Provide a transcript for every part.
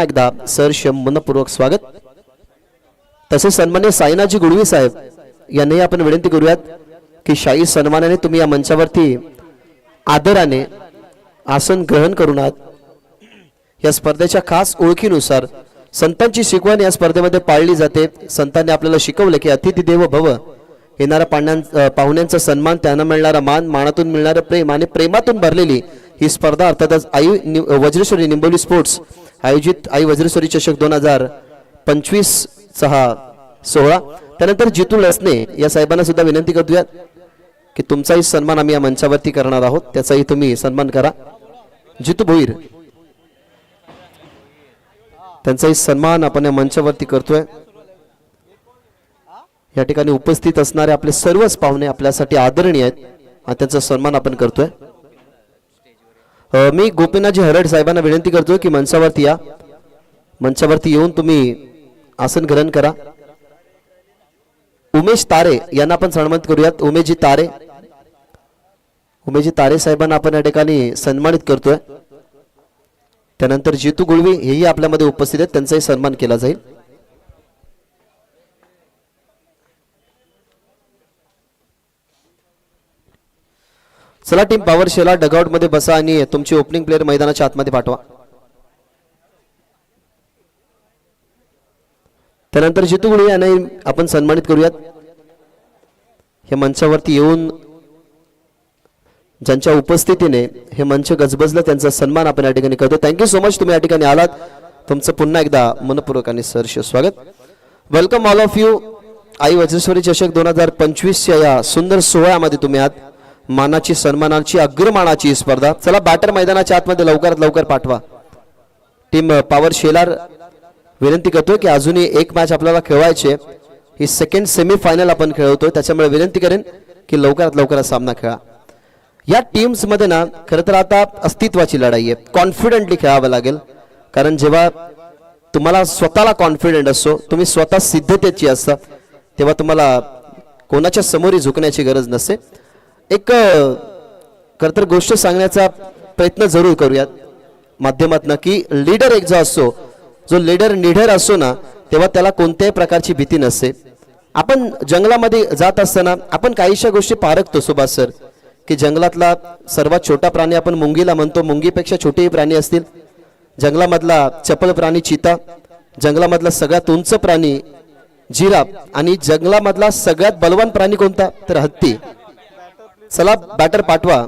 एकदा सहर्ष मनपूर्वक स्वागत. तसेच सन्मान्य साईनाथजी गुडवी साहेब यांनाही आपण विनंती करूयात की शाही सन्मानाने तुम्ही या मंचावरती आदराने आसन ग्रहण करून आहात. या स्पर्धेच्या खास ओळखीनुसार संतांची शिकवण या स्पर्धेमध्ये पाळली जाते. संतांनी आपल्याला शिकवले की अतिथी देव भव. येणाऱ्या पाहुण्यांचा सन्मान, त्यांना मिळणारा मान, मानातून मिळणारं प्रेम आणि प्रेमातून भरलेली ही स्पर्धा अर्थातच आई वज्रेश्वरी निंबोली स्पोर्ट्स आयोजित आई वज्रेश्वरी चषक 2025 चा सोहळा. त्यानंतर जितू लसने या साहेबांना सुद्धा विनंती करतोय की तुमचाही सन्मान आम्ही या मंचावरती करणार आहोत, त्याचाही तुम्ही सन्मान करा. जितू भोईर त्यांचाही सन्मान आपण या मंचावरती करतोय. या ठिकाणी उपस्थित असणारे आपले सर्वच पाहुणे आपल्यासाठी आदरणीय आहेत आणि त्यांचा सन्मान आपण करतोय. मी गोपीनाथजी हरड साहेबांना विनंती करतोय की मंचावरती या. मंचावरती येऊन तुम्ही आसन ग्रहण करा. उमेश तारे यांना आपण सन्मानित करूयात. उमेशजी तारे साहेबांना आपण या ठिकाणी सन्मानित करतोय. त्यानंतर जितू गुळवी हेही आपल्यामध्ये उपस्थित आहेत, त्यांचाही सन्मान केला जाईल. चला टीम पॉवर शेला डगआउट मध्ये बसा आणि तुमची ओपनिंग प्लेयर मैदानाच्या आतमध्ये पाठवा. त्यानंतर जितू गुळवी यांना आपण सन्मानित करूयात. हे मंचावरती येऊन ज्यांच्या उपस्थितीने हे मंच गजबजलं त्यांचा सन्मान आपण या ठिकाणी करतो. थँक्यू सो मच, तुम्ही या ठिकाणी आलात. तुमचं पुन्हा एकदा मनपूर्वक आणि सहर्ष स्वागत. Welcome all of you. आई वज्रेश्वरी चषक 2025 या सुंदर सोहळ्यामध्ये तुम्ही आहात. मानाची, सन्मानाची, अग्रमानाची स्पर्धा. चला बॅटर मैदानाच्या आतमध्ये लवकरात लवकर पाठवा. टीम पॉवर शेलार विनंती करतोय की अजूनही एक मॅच आपल्याला खेळवायची. ही सेकंड सेमीफायनल आपण खेळवतोय, त्याच्यामुळे विनंती करेन की लवकरात लवकर सामना खेळा. या टीम्स मध्ये ना खरं तर आता अस्तित्वाची लढाई आहे. कॉन्फिडेंटली खेळावं लागेल, कारण जेव्हा तुम्हाला स्वतःला कॉन्फिडेंट असतो, तुम्ही स्वतः सिद्धतेची असता, तेव्हा तुम्हाला कोणाच्या समोरही झुकण्याची गरज नसते. एक खरं तर गोष्ट सांगण्याचा प्रयत्न जरूर करूयात माध्यमातून की लीडर एक जो असतो, जो लीडर निडर असतो ना, तेव्हा त्याला कोणत्याही प्रकारची भीती नसते. आपण जंगलामध्ये जात असताना आपण काहीशा गोष्टी पारखतो सुभाष सर, की जंगलातला सर्वात छोटा प्राणी आपण मुंगीला म्हणतो. मुंगीपेक्षा छोटेही प्राणी असतील. जंगलामधला चपळ प्राणी चिता, जंगलामधला सगळ्यात उंच प्राणी जिराफ आणि जंगलामधला सगळ्यात बलवान प्राणी कोणता तर हत्ती. चला बॅटर पाठवा.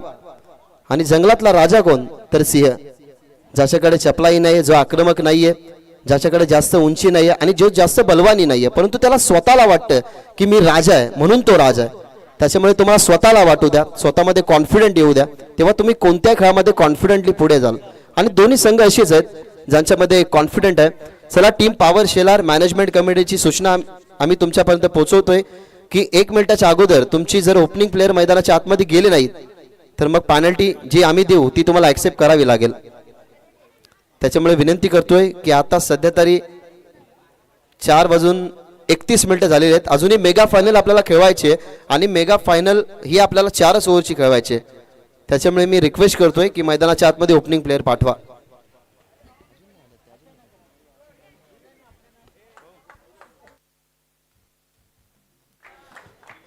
आणि जंगलातला राजा कोण तर सिंह, ज्याच्याकडे चपलाही नाहीये, जो आक्रमक नाहीये, ज्याच्याकडे जास्त उंची नाहीये आणि जो जास्त बलवानी नाहीये, परंतु त्याला स्वतःला वाटतं की मी राजा आहे म्हणून तो राजा आहे. त्याच्यामुळे तुम्हाला स्वतःला वाटू द्या, स्वतःमध्ये कॉन्फिडंट येऊ द्या, तेव्हा तुम्ही कोणत्या खेळामध्ये कॉन्फिडंटली पुढे जाल. आणि दोन्ही संघ असेच आहेत ज्यांच्यामध्ये कॉन्फिडंट आहे. चला टीम पॉवर शेलार मॅनेजमेंट कमिटीची सूचना आम्ही तुमच्यापर्यंत पोहोचवतोय की 1 मिनिटाच्या अगोदर तुमची जर ओपनिंग प्लेयर मैदानाच्या आतमध्ये गेले नाहीत तर मग पेनल्टी जी आम्ही देऊ ती तुम्हाला ऍक्सेप्ट करावी लागेल. त्याच्यामुळे विनंती करतोय की आता सध्या तरी 4:31 झालेले आहेत. अजूनही मेगा फायनल आपल्याला खेळवायची आहे आणि मेगा फायनल ही आपल्याला 4च ओव्हरची खेळवायची आहे. त्याच्यामुळे मी रिक्वेस्ट करतोय की मैदानाच्या आतमध्ये ओपनिंग प्लेयर पाठवा.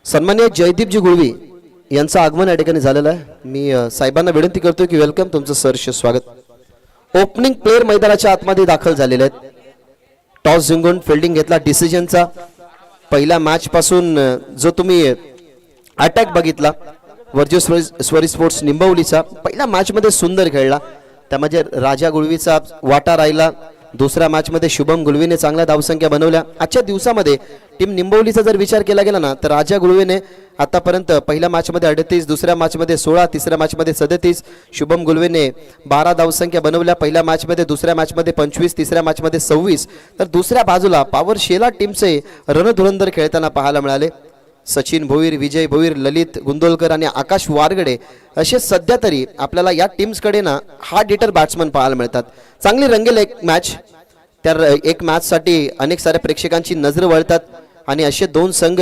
सन्मान्य जयदीपजी गुळवी यांचं आगमन या ठिकाणी झालेलं आहे. मी साहेबांना विनंती करतोय की वेलकम, तुमचं सहर्ष स्वागत. ओपनिंग प्लेयर मैदानाच्या आतमध्ये दाखल झालेले आहेत. टॉस जिंकून फिल्डिंग घेतला. डिसिजनचा पहिल्या मॅच पासून जो तुम्ही अटॅक बघितला वज्रेश्वरी स्पोर्ट्स निंबवलीचा, पहिल्या मॅच मध्ये सुंदर खेळला. त्यामध्ये राजा गुळवीचा वाटा राहिला. दुसऱ्या मॅच मध्ये शुभम गुळवीने चांगल्या धावसंख्या बनवल्या. आजच्या दिवसामध्ये टीम निंबवलीचा जर विचार केला गेला ना तर राजा गुळवीने आतापर्यंत पहिल्या मॅच मध्ये 38, दुसऱ्या मॅच मध्ये 16, तिसऱ्या मॅच मध्ये 37, शुभम गुळवीने 12 धावसंख्या बनवल्या पहिल्या मॅच मध्ये, दुसऱ्या मॅच मध्ये 25, तिसऱ्या मॅच मध्ये 26. तर दुसऱ्या बाजूला पॉवर शेला टीमचे रणधुरंदर खेळताना पाहायला मिळाले. सचिन भोईर, विजय भोईर, ललित गुंदोलकर आणि आकाश वारगडे असे सध्या तरी आपल्याला या टीम्सकडे ना हार्ड हिटर बॅट्समन पाहायला मिळतात. चांगली रंगेल एक मॅच. त्या एक मॅच साठी अनेक साऱ्या प्रेक्षकांची नजर वळतात. आणि असे दोन संघ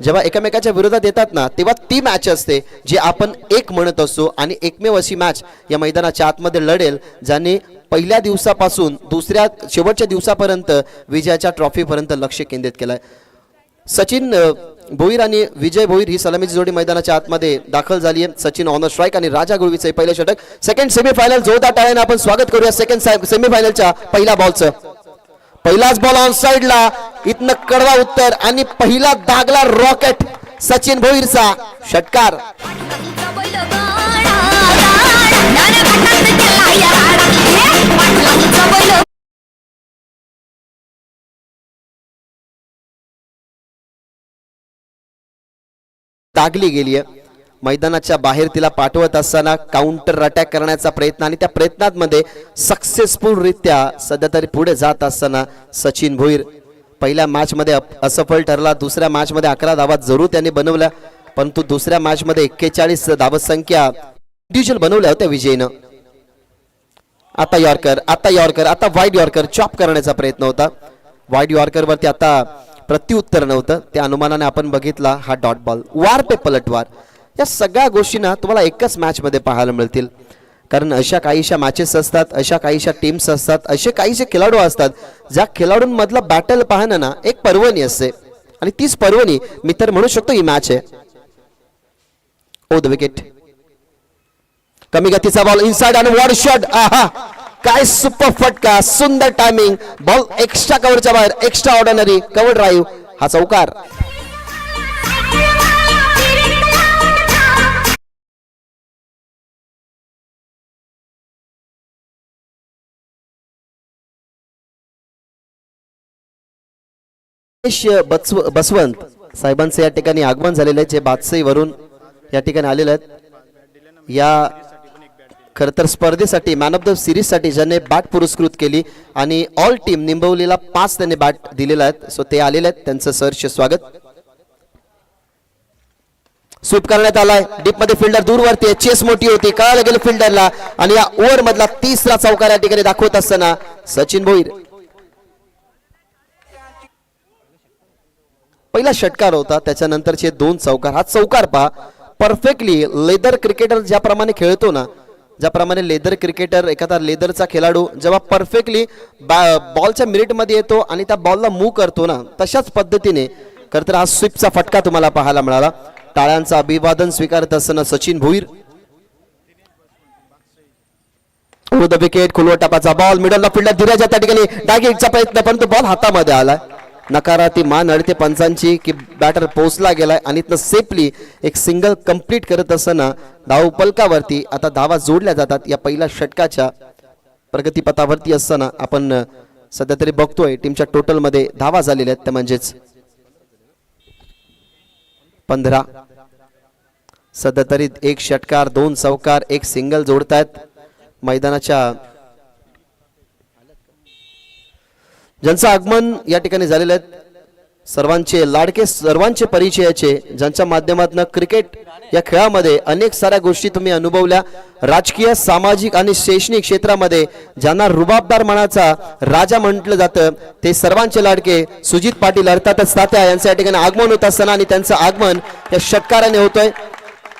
जेव्हा एकमेकाच्या विरोधात येतात ना तेव्हा ती मॅच असते जी आपण एक म्हणत असतो आणि एकमेव अशी मॅच या मैदानाच्या आतमध्ये लढेल ज्याने पहिल्या दिवसापासून दुसऱ्या शेवटच्या दिवसापर्यंत विजयाच्या ट्रॉफीपर्यंत लक्ष केंद्रित केलंय. सचिन भोईर आणि विजय भोईर ही सलामीची जोडी मैदानाच्या आतमध्ये दाखल झाली आहे. सचिन ऑन द स्ट्राईक आणि राजा गुळवीचे पहिले षटक. सेकंड सेमीफायनल जोरदार टाळ्याने आपण स्वागत करूया सेकंड सेमीफायनलच्या पहिल्या बॉलचं. पहिलाच बॉल ऑन साइडला, इथनं कडवा उत्तर आणि पहिला दागला रॉकेट सचिन भोईरचा षटकार. दागली गेली आहे. मैदानाच्या बाहेर तिला पाठवत असताना काउंटर अटॅक करण्याचा प्रयत्न आणि त्या प्रयत्नांमध्ये सक्सेसफुल रित्या सध्या तरी पुढे जात असताना सचिन भोईर पहिल्या मॅच मध्ये असफल ठरला. दुसऱ्या मॅच मध्ये 11 धावा जरूर त्यांनी बनवल्या, परंतु दुसऱ्या मॅच मध्ये 41 धाव संख्या इंडिव्हिज्युअल बनवल्या होत्या विजयीनं. आता यॉर्कर, आता वाईड यॉर्कर चॉप करण्याचा प्रयत्न होता. वाईड यॉर्कर वरती आता प्रत्युत्तर नव्हतं, त्या अनुमानाने आपण बघितला हा डॉट बॉल. वार पे पलटवार या सगळ्या गोष्टींना तुम्हाला एकच मॅच मध्ये पाहायला मिळतील. कारण अशा काहीशा मॅचेस असतात, अशा काहीशा टीम्स असतात, असे काहीशे खेळाडू असतात ज्या खेळाडूंमधलं बॅटल पाहणं ना एक पर्वणी असते आणि तीच पर्वणी मी तर म्हणू शकतो ही मॅच आहे. ओ द विकेट, कमी गतीचा बॉल इनसाइड आणि वॉड शॉट. आहा, काय सुपर फटका, सुंदर टायमिंग, बॉल एक्स्ट्रा कव्हरच्या बाहेर, एक्स्ट्रा ऑर्डिनरी कव्हर ड्राईव्ह, हा चौकार. बसवंत साहेबांचं या ठिकाणी आगमन झालेलं आहे, जे बादशाही वरून या ठिकाणी आलेले आहेत. या खर तर स्पर्धेसाठी मॅन ऑफ द सिरीज साठी ज्याने बॅट पुरस्कृत केली आणि ऑल टीम निंबवलीला 5 त्यांनी बॅट दिलेला आहेत. सो ते आलेले आहेत, त्यांचं सहर्ष स्वागत. स्वीप करण्यात आलाय, डीप मध्ये फिल्डर दूरवरती, चेस मोठी होती, कळायला गेलं फिल्डरला आणि या ओव्हर मधला तिसरा चौकार या ठिकाणी दाखवत असताना सचिन भोईर. पहिला षटकार होता, त्याच्यानंतरचे 2 चौकार. हा चौकार पहा परफेक्टली लेदर क्रिकेटर ज्याप्रमाणे खेळतो ना, ज्याप्रमाणे लेदर क्रिकेटर एखादा लेदरचा खेळाडू जेव्हा परफेक्टली बॉलच्या मिनिट मध्ये येतो आणि त्या बॉलला मूव्ह करतो ना, तशाच पद्धतीने खरं हा स्वीपचा फटका तुम्हाला पाहायला मिळाला. टाळ्यांचं अभिवादन स्वीकारत असताना सचिन भोईर. द विकेट, खुलवट टापाचा बॉल, मिडलला फिल्डर धीराच्या त्या ठिकाणी डायरेक्टचा प्रयत्न, परंतु बॉल हातामध्ये आला. नकाराती मान अडते पंचांची की बॅटर पोहोचला गेलाय आणि इथनं सेफली एक सिंगल कंप्लीट करत असताना धाव पलकावरती आता धावा जोडल्या जातात. या पहिल्या षटकाच्या प्रगतीपथावरती असताना आपण सध्या तरी बघतोय टीमच्या टोटल मध्ये धावा झालेल्या आहेत, त्या म्हणजेच 15. सध्या तरी 1 षटकार, 2 चौकार, 1 सिंगल जोडतायत. मैदानाच्या ज्यांचं आगमन या ठिकाणी झालेलं आहे, सर्वांचे लाडके, सर्वांचे परिचयाचे, ज्यांच्या माध्यमातून क्रिकेट या खेळामध्ये अनेक साऱ्या गोष्टी तुम्ही अनुभवल्या. राजकीय, सामाजिक आणि शैक्षणिक क्षेत्रामध्ये ज्यांना रुबाबदार मनाचा राजा म्हटलं जातं, ते सर्वांचे लाडके सुजित पाटील अर्थातच तात्या यांचं या ठिकाणी आगमन होत असताना आणि त्यांचं आगमन या षटकाराने होतोय.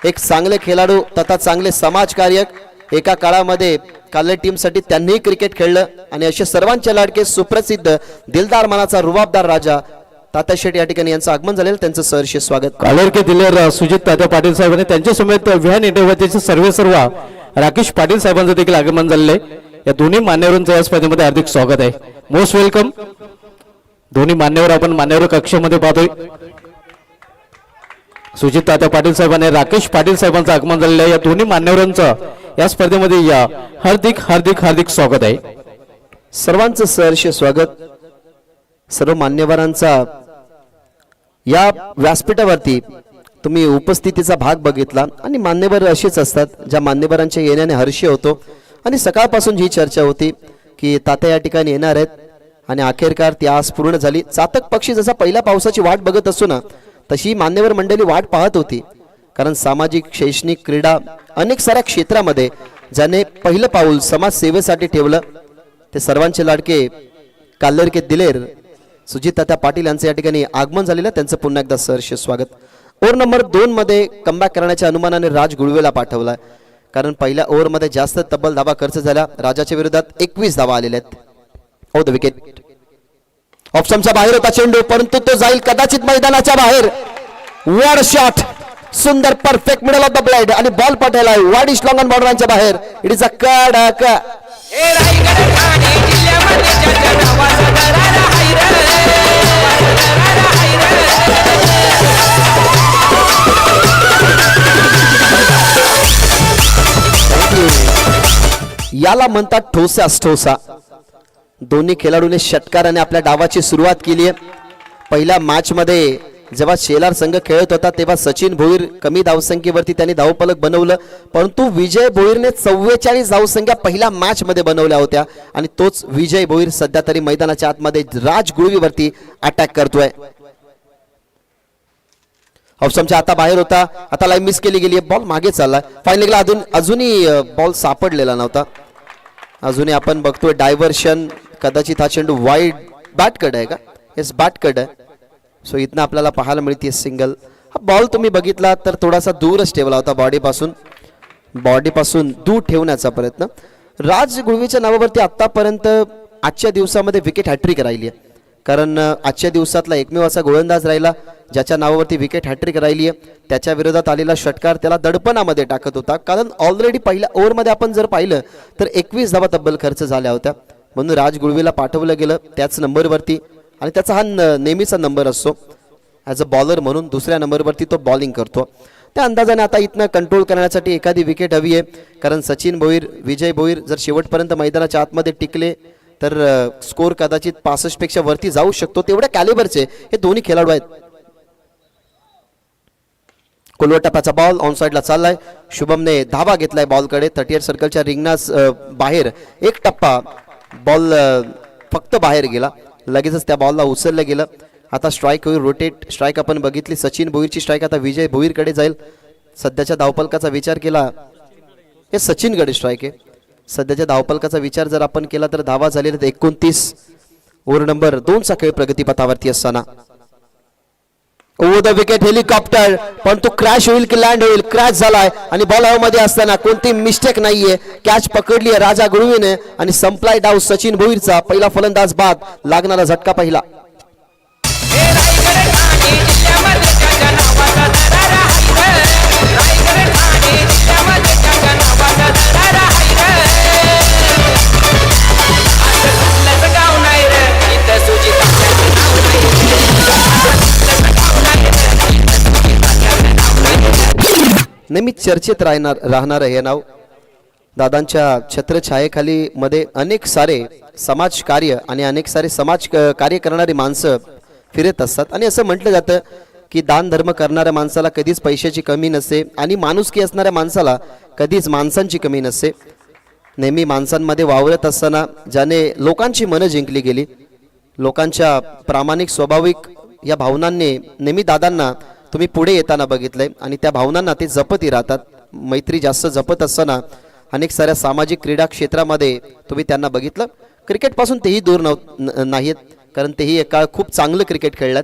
एक चांगले खेळाडू तथा चांगले समाजकार्यक, एका काळामध्ये काल्ले टीम साठी त्यांनीही क्रिकेट खेळलं आणि असे सर्वांचे लाडके सुप्रसिद्ध दिलदार मनाचा रुबाबदार राजा तात्या शेट या ठिकाणी यांचं आगमन झालेलं, त्यांचं सहर्ष स्वागत. कालेरके दिलेर सुजित तात्या पाटील साहेबांनी त्यांच्या समेत व्हॅन इंटरव्ह्यूचे सर्व राकेश पाटील साहेबांचं देखील आगमन झालेलं आहे. या दोन्ही मान्यवरांचं या स्पर्धेमध्ये हार्दिक स्वागत आहे. Most welcome. दोन्ही मान्यवर आपण मान्यवर कक्षामध्ये पाहतोय. सुजित तात्या पाटील साहेबांनी राकेश पाटील साहेबांचं आगमन झालेलं आहे. या दोन्ही मान्यवरांचं या स्पर्धेमध्ये या हार्दिक हार्दिक हार्दिक स्वागत आहे. सर्वांचं सहर्ष स्वागत. सर्व मान्यवरांचा या व्यासपीठावरती तुम्ही उपस्थितीचा भाग बघितला आणि मान्यवर असेच असतात ज्या मान्यवरांच्या येण्याने हर्ष होतो. आणि सकाळपासून ही चर्चा होती की तात्या या ठिकाणी येणार आहेत आणि अखेरकार ती आज पूर्ण झाली. चातक पक्षी जसा पहिल्या पावसाची वाट बघत असतो ना, तशी मान्यवर मंडळी वाट पाहत होती. कारण सामाजिक, शैक्षणिक, क्रीडा अनेक साऱ्या क्षेत्रामध्ये ज्याने पहिलं पाऊल समाजसेवेसाठी ठेवलं, ते सर्वांचे लाडके काल्लेरके दिलेर सुजित तात्या पाटील यांचं या ठिकाणी आगमन झालेलं आहे. त्यांचं पुन्हा एकदा सहर्ष स्वागत. ओव्हर नंबर 2 मध्ये कमबॅक करण्याच्या अनुमानाने राज गुळवेला पाठवलाय, कारण पहिल्या ओव्हरमध्ये जास्त तब्बल धावा खर्च झाल्या. राजाच्या विरोधात 21 धावा आलेल्या आहेत. ओ द विकेट ऑप्शनच्या बाहेर होता चेंडू, परंतु तो जाईल कदाचित मैदानाच्या बाहेर. वॉड शॉट, सुंदर perfect middle of the blade आणि बॉल पटेला वाईड स्लॉंग ऑन बॉर्डरच्या बाहेर. इट इज अ कडक. याला म्हणतात ठोसास ठोसा. दोन्ही खेळाडूंनी षटकाराने आपल्या डावाची सुरुवात केली आहे. पहिल्या मॅच मध्ये जेव्हा शेलार संघ खेळत होता तेव्हा सचिन भोईर कमी धावसंख्येवरती त्यांनी धावफलक बनवलं, परंतु विजय भोईरने 44 धावसंख्या पहिल्या मॅच मध्ये बनवल्या होत्या आणि तोच विजय भोईर सध्या तरी मैदानाच्या आतमध्ये राज गुळवीवरती अटॅक करतोय. ऑप्शनच्या आता बाहेर होता, आता लाईन मिस केली गेली, बॉल मागे चाललाय. फायनलीला अजूनही बॉल सापडलेला नव्हता. अजूनही आपण बघतोय डायव्हर्शन, कदाचित हा चेंडू वाईड बॅट कड आहे का? येस बॅट कड आहे. सो इथनं आपल्याला पाहायला मिळते सिंगल. हा बॉल तुम्ही बघितला तर थोडासा दूरच ठेवला होता, बॉडीपासून दूर ठेवण्याचा प्रयत्न. राज गुळवीच्या नावावरती आतापर्यंत आजच्या दिवसामध्ये विकेट हॅट्रिक राहिली आहे, कारण आजच्या दिवसातला एकमेव असा गोलंदाज राहिला ज्याच्या नावावरती विकेट हॅट्रिक राहिली आहे. त्याच्या विरोधात आलेला षटकार त्याला दडपणामध्ये टाकत होता, कारण ऑलरेडी पहिल्या ओव्हरमध्ये आपण जर पाहिलं तर 21 धावा तब्बल खर्च झाल्या होत्या. म्हणून राज गुळवीला पाठवलं गेलं त्याच नंबरवरती, आणि त्याचा हा नेहमीचा नंबर असतो ॲज अ बॉलर म्हणून. दुसऱ्या नंबरवरती तो बॉलिंग करतो. त्या अंदाजाने आता इथनं कंट्रोल करण्यासाठी एखादी विकेट हवी आहे, कारण सचिन भोईर, विजय भोईर जर शेवटपर्यंत मैदानाच्या आतमध्ये टिकले तर स्कोर कदाचित 65 पेक्षा वरती जाऊ शकतो. तेवढ्या कॅलिबरचे हे दोन्ही खेळाडू आहेत. कोलवर टप्प्याचा बॉल ऑन साइडला चाललाय. शुभमने धावा घेतलाय बॉलकडे. 38 सर्कलच्या रिंगणास बाहेर एक टप्पा बॉल फक्त बाहेर गेला. लगेचच त्या बॉलला उचललं गेलं. आता स्ट्राईक होईल, रोटेट स्ट्राईक आपण बघितली. सचिन भोईरची स्ट्राईक आता विजय भोईरकडे जाईल. सध्याच्या धावपलकाचा विचार केला, हे सचिनकडे स्ट्राईक आहे. सध्याच्या धावपलकाचा विचार जर आपण केला तर धावा झालेल्या 29. ओव्हर नंबर 2 चा खेळ प्रगतीपथावरती असताना ओव्हर द विकेट हेलिकॉप्टर, पण तो क्रॅश होईल की लँड होईल? क्रॅश झालाय आणि बॉल हवेमध्ये असताना कोणती मिस्टेक नाहीये. कॅच पकडली आहे राजा गुळवीने आणि संपलाय डाव सचिन भोईरचा. पहिला फलंदाज बाद, लागणारा झटका पहिला. नेहमी चर्चेत राहणार हे नाव. दादांच्या छत्रछायेखाली मध्ये अनेक सारे समाजकार्य आणि अनेक सारे समाज कार्य करणारी माणसं फिरत असतात, आणि असं म्हटलं जातं की दान धर्म करणाऱ्या माणसाला कधीच पैशाची कमी नसते आणि माणुसकी असणाऱ्या माणसाला कधीच माणसांची कमी नसते. नेहमी माणसांमध्ये वावरत असताना ज्याने लोकांची मनं जिंकली गेली, लोकांच्या प्रामाणिक स्वाभाविक या भावनांनी नेहमी दादांना तुम्ही पुढे येताना बघितलंय आणि त्या भावनांना ते जपतही राहतात. मैत्री जास्त जपत असताना अनेक साऱ्या सामाजिक क्रीडा क्षेत्रामध्ये तुम्ही त्यांना बघितलं. क्रिकेटपासून तेही दूर नाहीत, कारण तेही एक काळ खूप चांगलं क्रिकेट खेळल्यात.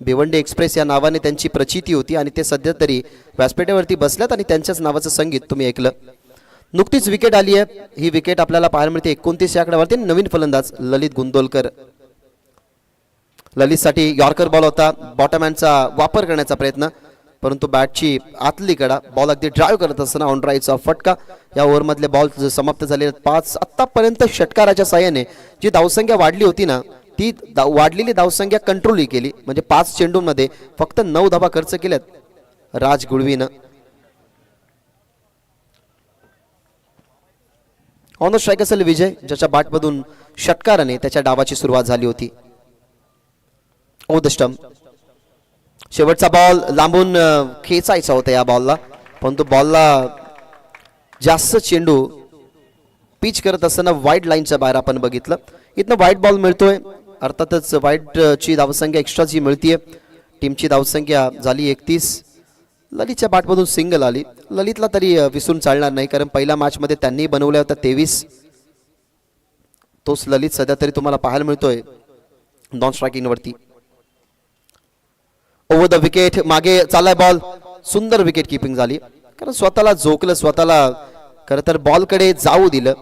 भिवंडी एक्सप्रेस या नावाने त्यांची प्रचिती होती आणि ते सध्या तरी व्यासपीठावरती बसल्यात आणि त्यांच्याच नावाचं संगीत तुम्ही ऐकलं. नुकतीच विकेट आली आहे. ही विकेट आपल्याला पाहायला मिळते 29 या आकड्यावरती. नवीन फलंदाज ललित गुंदोलकर. ललितसाठी यॉर्कर बॉल होता. बॉटम हँडचा वापर करण्याचा प्रयत्न, परंतु बॅटची आतली कडा बॉल अगदी ड्राईव्ह करत असताना ऑन ड्राईव्हचा फटका. या ओव्हरमधले बॉल समाप्त झाले 5. आतापर्यंत षटकाराच्या साहाय्याने जी धावसंख्या वाढली होती ना, ती वाढलेली धावसंख्या कंट्रोल केली. म्हणजे 5 चेंडूंमध्ये फक्त 9 धावा खर्च केल्यात राज गुळवीनं. ऑन द स्ट्राईक असेल विजय, ज्याच्या बॅटमधून षटकाराने त्याच्या डावाची सुरुवात झाली होती. ओ द स्टंप. शेवटचा बॉल लांबून खेचायचा होता या बॉलला, परंतु बॉलला जास्त चेंडू पिच करत असताना वाईड लाईनच्या बाहेर आपण बघितलं. इथनं वाईड बॉल मिळतोय. अर्थातच वाईडची धावसंख्या एक्स्ट्रा जी मिळतीये. टीमची धावसंख्या झाली 31. ललितच्या बॅटमधून सिंगल आली. ललितला तरी विसरून चालणार नाही, कारण पहिल्या मॅचमध्ये त्यांनी बनवल्या होत्या 23. तोच ललित सध्या तरी तुम्हाला पाहायला मिळतोय नॉन स्ट्रायकिंग वरती. ओव्हर द विकेट, मागे चाललाय बॉल, सुंदर विकेट किपिंग झाली, कारण स्वतःला झोकलं, स्वतःला खरं तर बॉलकडे जाऊ दिलं.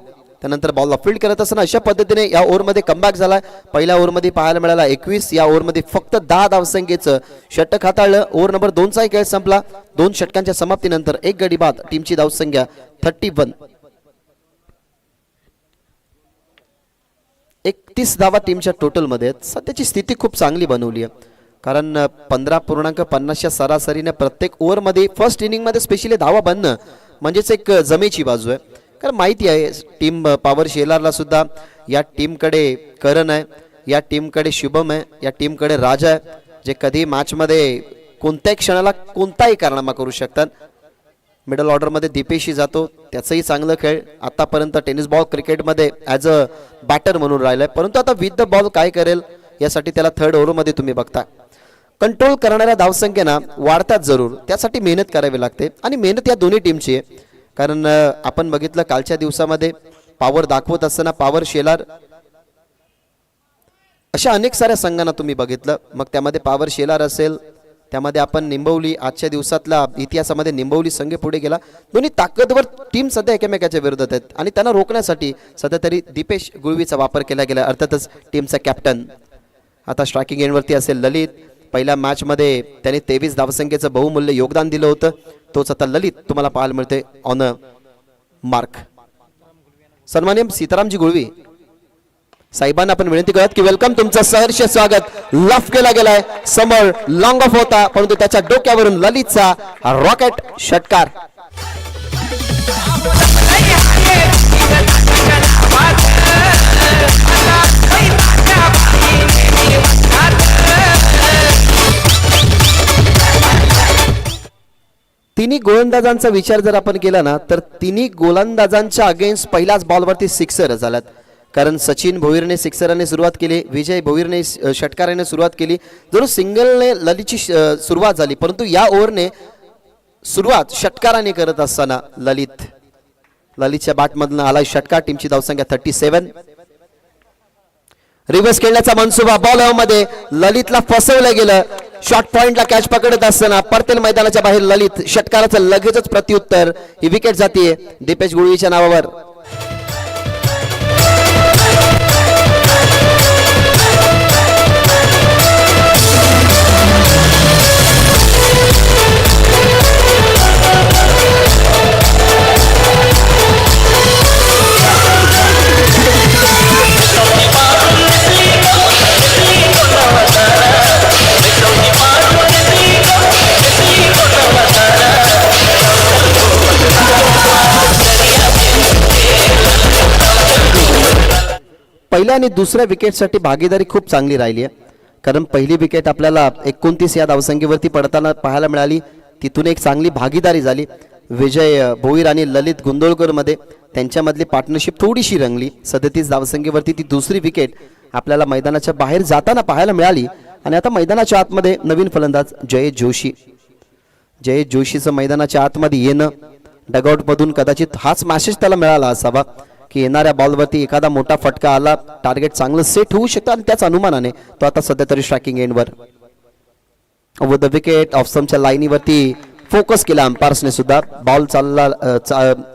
त्यानंतर बॉलला फील्ड करत असताना अशा पद्धतीने या ओव्हरमध्ये कमबॅक झाला. पहिल्या ओव्हरमध्ये पाहायला मिळाला 21, या ओव्हरमध्ये फक्त 10 धावसंख्येचं षटक हाताळलं. ओव्हर नंबर 2चा खेळ संपला. 2 षटकांच्या समाप्तीनंतर 1 गडी बाद. टीमची धावसंख्या 31. 31 धावा टीमच्या टोटलमध्ये आहेत. सध्याची स्थिती खूप चांगली बनवली आहे, कारण 15.50च्या सरासरीने प्रत्येक ओव्हरमध्ये फर्स्ट इनिंगमध्ये स्पेशली धावा बनणं म्हणजेच एक जमेची बाजू आहे. कारण माहिती आहे टीम पॉवर शेलारला सुद्धा या टीमकडे करण आहे, या टीमकडे शुभम आहे, या टीमकडे राजा आहे, जे कधी मॅचमध्ये कोणत्याही क्षणाला कोणताही कारनामा करू शकतात. मिडल ऑर्डरमध्ये दीपेशही जातो, त्याचंही चांगलं खेळ आतापर्यंत टेनिस बॉल क्रिकेटमध्ये ॲज अ बॅटर म्हणून राहिलाय. परंतु आता विथ द बॉल काय करेल यासाठी त्याला थर्ड ओव्हरमध्ये तुम्ही बघता. कंट्रोल करणाऱ्या धावसंख्येना वाढतात जरूर, त्यासाठी मेहनत करावी लागते आणि मेहनत या दोन्ही टीमची आहे. कारण आपण बघितलं कालच्या दिवसामध्ये पॉवर दाखवत असताना पॉवर शेलार अशा अनेक साऱ्या संघांना तुम्ही बघितलं, मग त्यामध्ये पॉवर शेलार असेल, त्यामध्ये आपण निंबवली, आजच्या दिवसातल्या इतिहासामध्ये निंबवली संघ पुढे गेला. दोन्ही ताकदवर टीम सध्या एकमेकाच्या विरोधात आहेत आणि त्यांना रोखण्यासाठी सध्या तरी दीपेश गुळवीचा वापर केला गेला, अर्थातच टीमचा कॅप्टन. आता स्ट्रायकिंग एंडवरती असेल ललित. पहिल्या मॅचमध्ये त्याने 23 धावसंख्येचं बहुमूल्य योगदान दिलं होतं, तोच आता ललित तुम्हाला पाहायला मिळते ऑन अ मार्क. सन्माननीय सीतारामजी गुळवी साहेबांना आपण विनंती करत की वेलकम, तुमचं सहर्ष स्वागत. लफ केला गेलाय, समोर लॉंग ऑफ होता, परंतु त्याच्या डोक्यावरून ललितचा रॉकेट षटकार. तिन्ही गोलंदाजांचा विचार जर आपण केला ना, तर तिन्ही गोलंदाजांच्या अगेन्स्ट पहिल्याच बॉलवरती सिक्सर झाल्यात. कारण सचिन भोईरने सिक्सराने सुरुवात केली, विजय भोईरने षटकाराने सुरुवात केली, जरूर सिंगलने ललितची सुरुवात झाली, परंतु या ओव्हरने सुरुवात षटकाराने करत असताना ललितच्या बॅटमधून आला षटकार. टीमची धावसंख्या 37. रिव्हर्स खेळण्याचा मनसुबा, बॉल मध्ये ललितला फसवलं गेलं. शॉर्ट पॉइंटला कॅच पकडत असताना परतेल मैदानाच्या बाहेर ललित. षटकाराचं लगेचच प्रत्युत्तर, ही विकेट जाते दीपेश गुळवीच्या नावावर. पहिल्या आणि दुसऱ्या विकेटसाठी भागीदारी खूप चांगली राहिली आहे, कारण पहिली विकेट आपल्याला 29 या धावसंख्येवरती पडताना पाहायला मिळाली, तिथून एक चांगली भागीदारी झाली. विजय भोईर आणि ललित गुंदोळकर मध्ये त्यांच्यामधली पार्टनरशिप थोडीशी रंगली. 37 धावसंख्येवरती ती दुसरी विकेट आपल्याला मैदानाच्या बाहेर जाताना पाहायला मिळाली. आणि आता मैदानाच्या आतमध्ये नवीन फलंदाज जयेश जोशीचं मैदानाच्या आतमध्ये येणं, डगआउटमधून कदाचित हाच मॅसेज त्याला मिळाला असावा की येणाऱ्या बॉलवरती एखादा मोठा फटका आला, टार्गेट चांगलं सेट होऊ शकतं, आणि त्याच अनुमानाने तो आता सध्या तरी स्ट्रायकिंग एंडवर. ओव्हर द विकेट ऑफ स्टंपच्या लाईनीवरती फोकस केला अंपायर्सने सुद्धा. बॉल चालला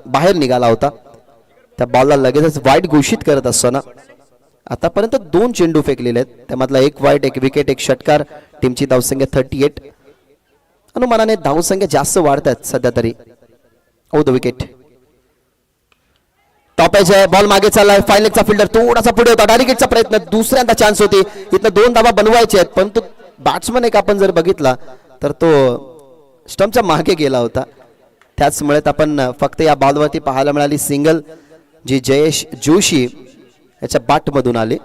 बाहेर निघाला होता, त्या बॉलला लगेचच वाईट घोषित करत असताना आतापर्यंत 2 चेंडू फेकलेले आहेत, त्यामधला 1 वाईट, 1 विकेट, 1 षटकार. टीमची धावसंख्या 38. अनुमानाने धावसंख्या जास्त वाढतात सध्या तरी. Over the wicket, top edge आहे, बॉल मागे चाललाय. फायनलचा फिल्डर थोडासा पुढे होता, डायरेक्टचा प्रयत्न, दुसऱ्यांदा चान्स होती, इथनं 2 धावा बनवायचे आहेत, परंतु बॅट्समन एक आपण जर बघितला तर तो स्टंपच्या मागे गेला होता. त्याचमुळे आपण फक्त या बॉलवरती पाहायला मिळाली सिंगल, जी जयेश जोशी याच्या बॅटमधून आले.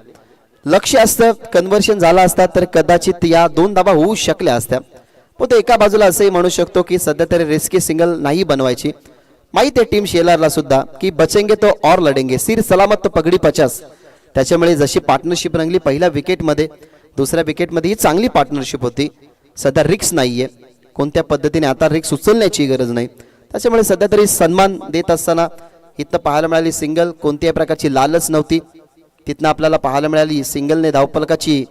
लक्ष असतं कन्व्हर्शन झाला असता तर कदाचित या 2 धावा होऊ शकल्या असत्या, पण ते एका बाजूला असंही म्हणू शकतो की सध्या तरी रिस्की सिंगल नाही बनवायची. माहिती आहे टीम शेलारला सुद्धा की बचेंगे तो और लढेंगे, सिर सलामत तो पगडी 50. त्याच्यामुळे जशी पार्टनरशिप रंगली पहिल्या विकेटमध्ये, दुसऱ्या विकेटमध्ये ही चांगली पार्टनरशिप होती. सध्या रिक्स नाहीये, कोणत्या पद्धतीने आता रिक्स उचलण्याची गरज नाही. त्याच्यामुळे सध्या तरी सन्मान देत असताना इथं पाहायला मिळाली सिंगल, कोणत्याही प्रकारची लालच नव्हती. तिथनं आपल्याला पाहायला मिळाली सिंगलने धावफलकाची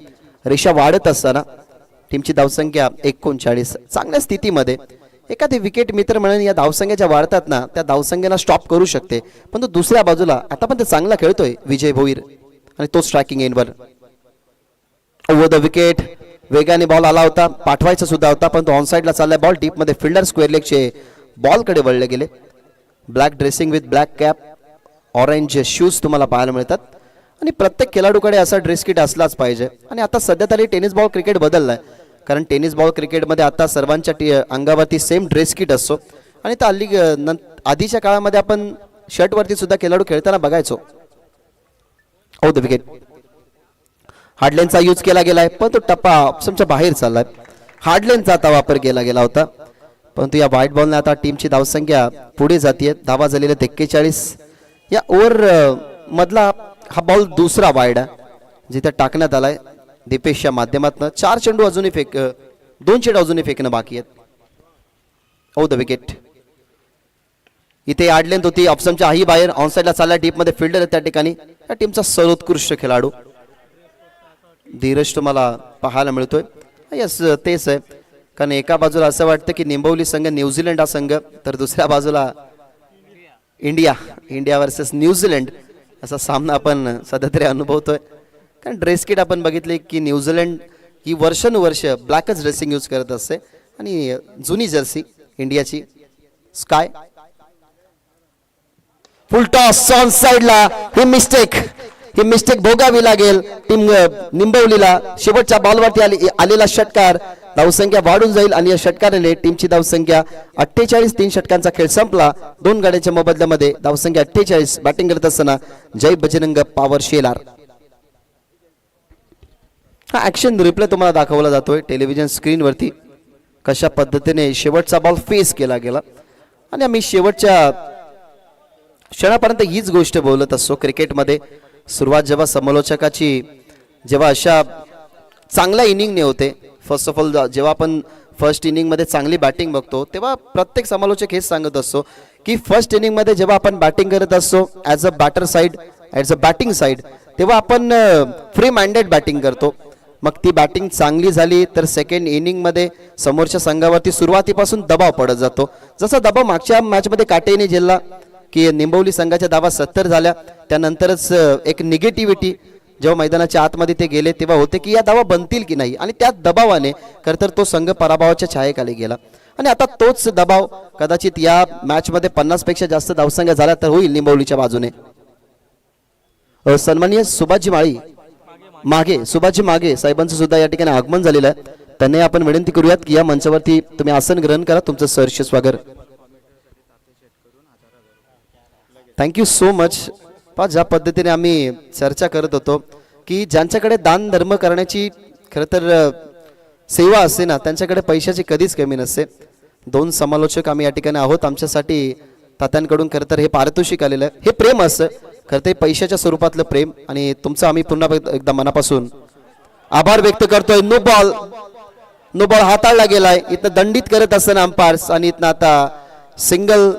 रेषा वाढत असताना टीमची धावसंख्या 39. चांगल्या स्थितीमध्ये एखादी विकेट मित्र म्हणून या धावसंख्येच्या वाढतात ना, त्या धावसंख्येला स्टॉप करू शकते. पण तो दुसऱ्या बाजूला आता पण ते चांगला खेळतोय विजय भोईर आणि तो स्ट्रायकिंग एंडवर. ओव्हर द विकेट वेगाने बॉल आला होता, पाठवायचा सुद्धा होता, पण तो ऑन साईडला चाललाय बॉल. डीप मध्ये फिल्डर स्क्वेअर लेगचे बॉलकडे वळले गेले. Black dressing with black cap, orange shoes तुम्हाला पाहायला मिळतात आणि प्रत्येक खेळाडूकडे असा ड्रेस किट असलाच पाहिजे. आणि आता सध्या तरी टेनिस बॉल क्रिकेट बदललाय, कारण टेनिस बॉल क्रिकेटमध्ये आता सर्वांच्या अंगावरती सेम ड्रेस किट असतो. आणि त्या आधीच्या काळामध्ये आपण शर्टवरती सुद्धा खेळाडू खेळताना बघायचो. ओ द विकेट, हार्डलेनचा यूज केला गेलाय, पण तो टप्पा ऑप्शनच्या बाहेर चाललाय. हार्डलेनचा आता वापर केला गेला होता, परंतु या व्हाईट बॉलने आता टीमची धावसंख्या पुढे जाते. धावा झालेल्या 41. या ओव्हर मधला हा बॉल दुसरा वाईड आहे जिथे टाकण्यात आलाय दीपेशच्या माध्यमातून. 4 चेंडू अजूनही 2 चेंडू अजूनही फेकणं बाकी आहेत. ओ द विकेट, इथे हार्डलेन होती ऑप्शनच्या हाही बाहेर, ऑनसाईडला चालला. डीप मध्ये फिल्डर आहे त्या ठिकाणी. या टीमचा सर्वोत्कृष्ट खेळाडू धीरज तुम्हाला पाहायला मिळतोय. यस, तेच आहे, कारण एका बाजूला असं वाटतं की निंबवली संघ न्यूझीलंड हा संघ, तर दुसऱ्या बाजूला इंडिया वर्सेस न्यूझीलंड असा सामना आपण सध्या तरी अनुभवतोय. कारण ड्रेस किट आपण बघितले की न्यूझीलंड ही वर्षानुवर्ष ब्लॅकच ड्रेसिंग यूज करत असते आणि जुनी जर्सी इंडियाची स्काय. फुल टॉस ऑन साइडला, ही मिस्टेक भोगावी लागेल टीम निंबवलीला. शेवटच्या बॉलवरती आलेला षटकार, धावसंख्या वाढून जाईल आणि या षटकाराने टीमची धावसंख्या 48. 3 षटकांचा खेळ संपला. 2 गाड्यांच्या मोबदल्यामध्ये धावसंख्या 48. बॅटिंग करत असताना जय बजरंग पॉवर शेलार. हा ऍक्शन रिप्ले तुम्हाला दाखवला जातोय टेलिव्हिजन स्क्रीनवरती, कशा पद्धतीने शेवटचा बॉल फेस केला गेला. आणि आम्ही शेवटच्या क्षणापर्यंत हीच गोष्ट बोलत असतो क्रिकेटमध्ये. सुरुवात जेव्हा समालोचकाची जेव्हा अशा चांगल्या इनिंगने होते, फर्स्ट ऑफ ऑल जेव्हा आपण फर्स्ट इनिंगमध्ये चांगली बॅटिंग बघतो तेव्हा प्रत्येक समालोचक हेच सांगत असतो की फर्स्ट इनिंगमध्ये जेव्हा आपण बॅटिंग करत असतो as a batter side, as a batting side, तेव्हा आपण फ्री माइंडेड बॅटिंग करतो. मग ती बॅटिंग चांगली झाली तर सेकंड इनिंगमध्ये समोरच्या संघावरती सुरुवातीपासून दबाव पडत जातो. जसा दबाव मागच्या मॅचमध्ये काटेने झेलला की निंबवली संघाच्या धावा 70 झाल्या, त्यानंतरच एक निगेटिव्हिटी जेव्हा मैदानाच्या आतमध्ये ते गेले तेव्हा होते की या धावा बनतील की नाही, आणि त्या दबावाने खरंतर तो संघ पराभवाच्या छायेखाली गेला. आणि आता तोच दबाव कदाचित या मॅचमध्ये 50 पेक्षा जास्त धावसंख्या झाला तर होईल निंबवलीच्या बाजूने. सन्माननीय सुभाषजी मागे साहेबांचं सुद्धा या ठिकाणी आगमन झालेलं आहे. त्यांनी आपण विनंती करूयात की या मंचावरती तुम्ही आसन ग्रहण करा. तुमचं सहर्ष स्वागत. Thank you so much. ज्या पद्धतीने आम्ही चर्चा करत होतो की ज्यांच्याकडे दान धर्म करण्याची खरं तर सेवा असते ना, त्यांच्याकडे पैशाची कधीच कमी नसते. 2 समालोचक आम्ही या ठिकाणी आहोत. आमच्यासाठी तात्यांकडून खरं तर हे पारितोषिक आलेलं आहे. हे प्रेम असतं खरं तर, पैशाच्या स्वरूपातलं प्रेम, आणि तुमचं आम्ही पुन्हा एकदा मनापासून आभार व्यक्त करतोय. नो बॉल हाताळला गेलाय. इथं दंडित करत असताना अंपायर्स, आणि इथनं आता सिंगल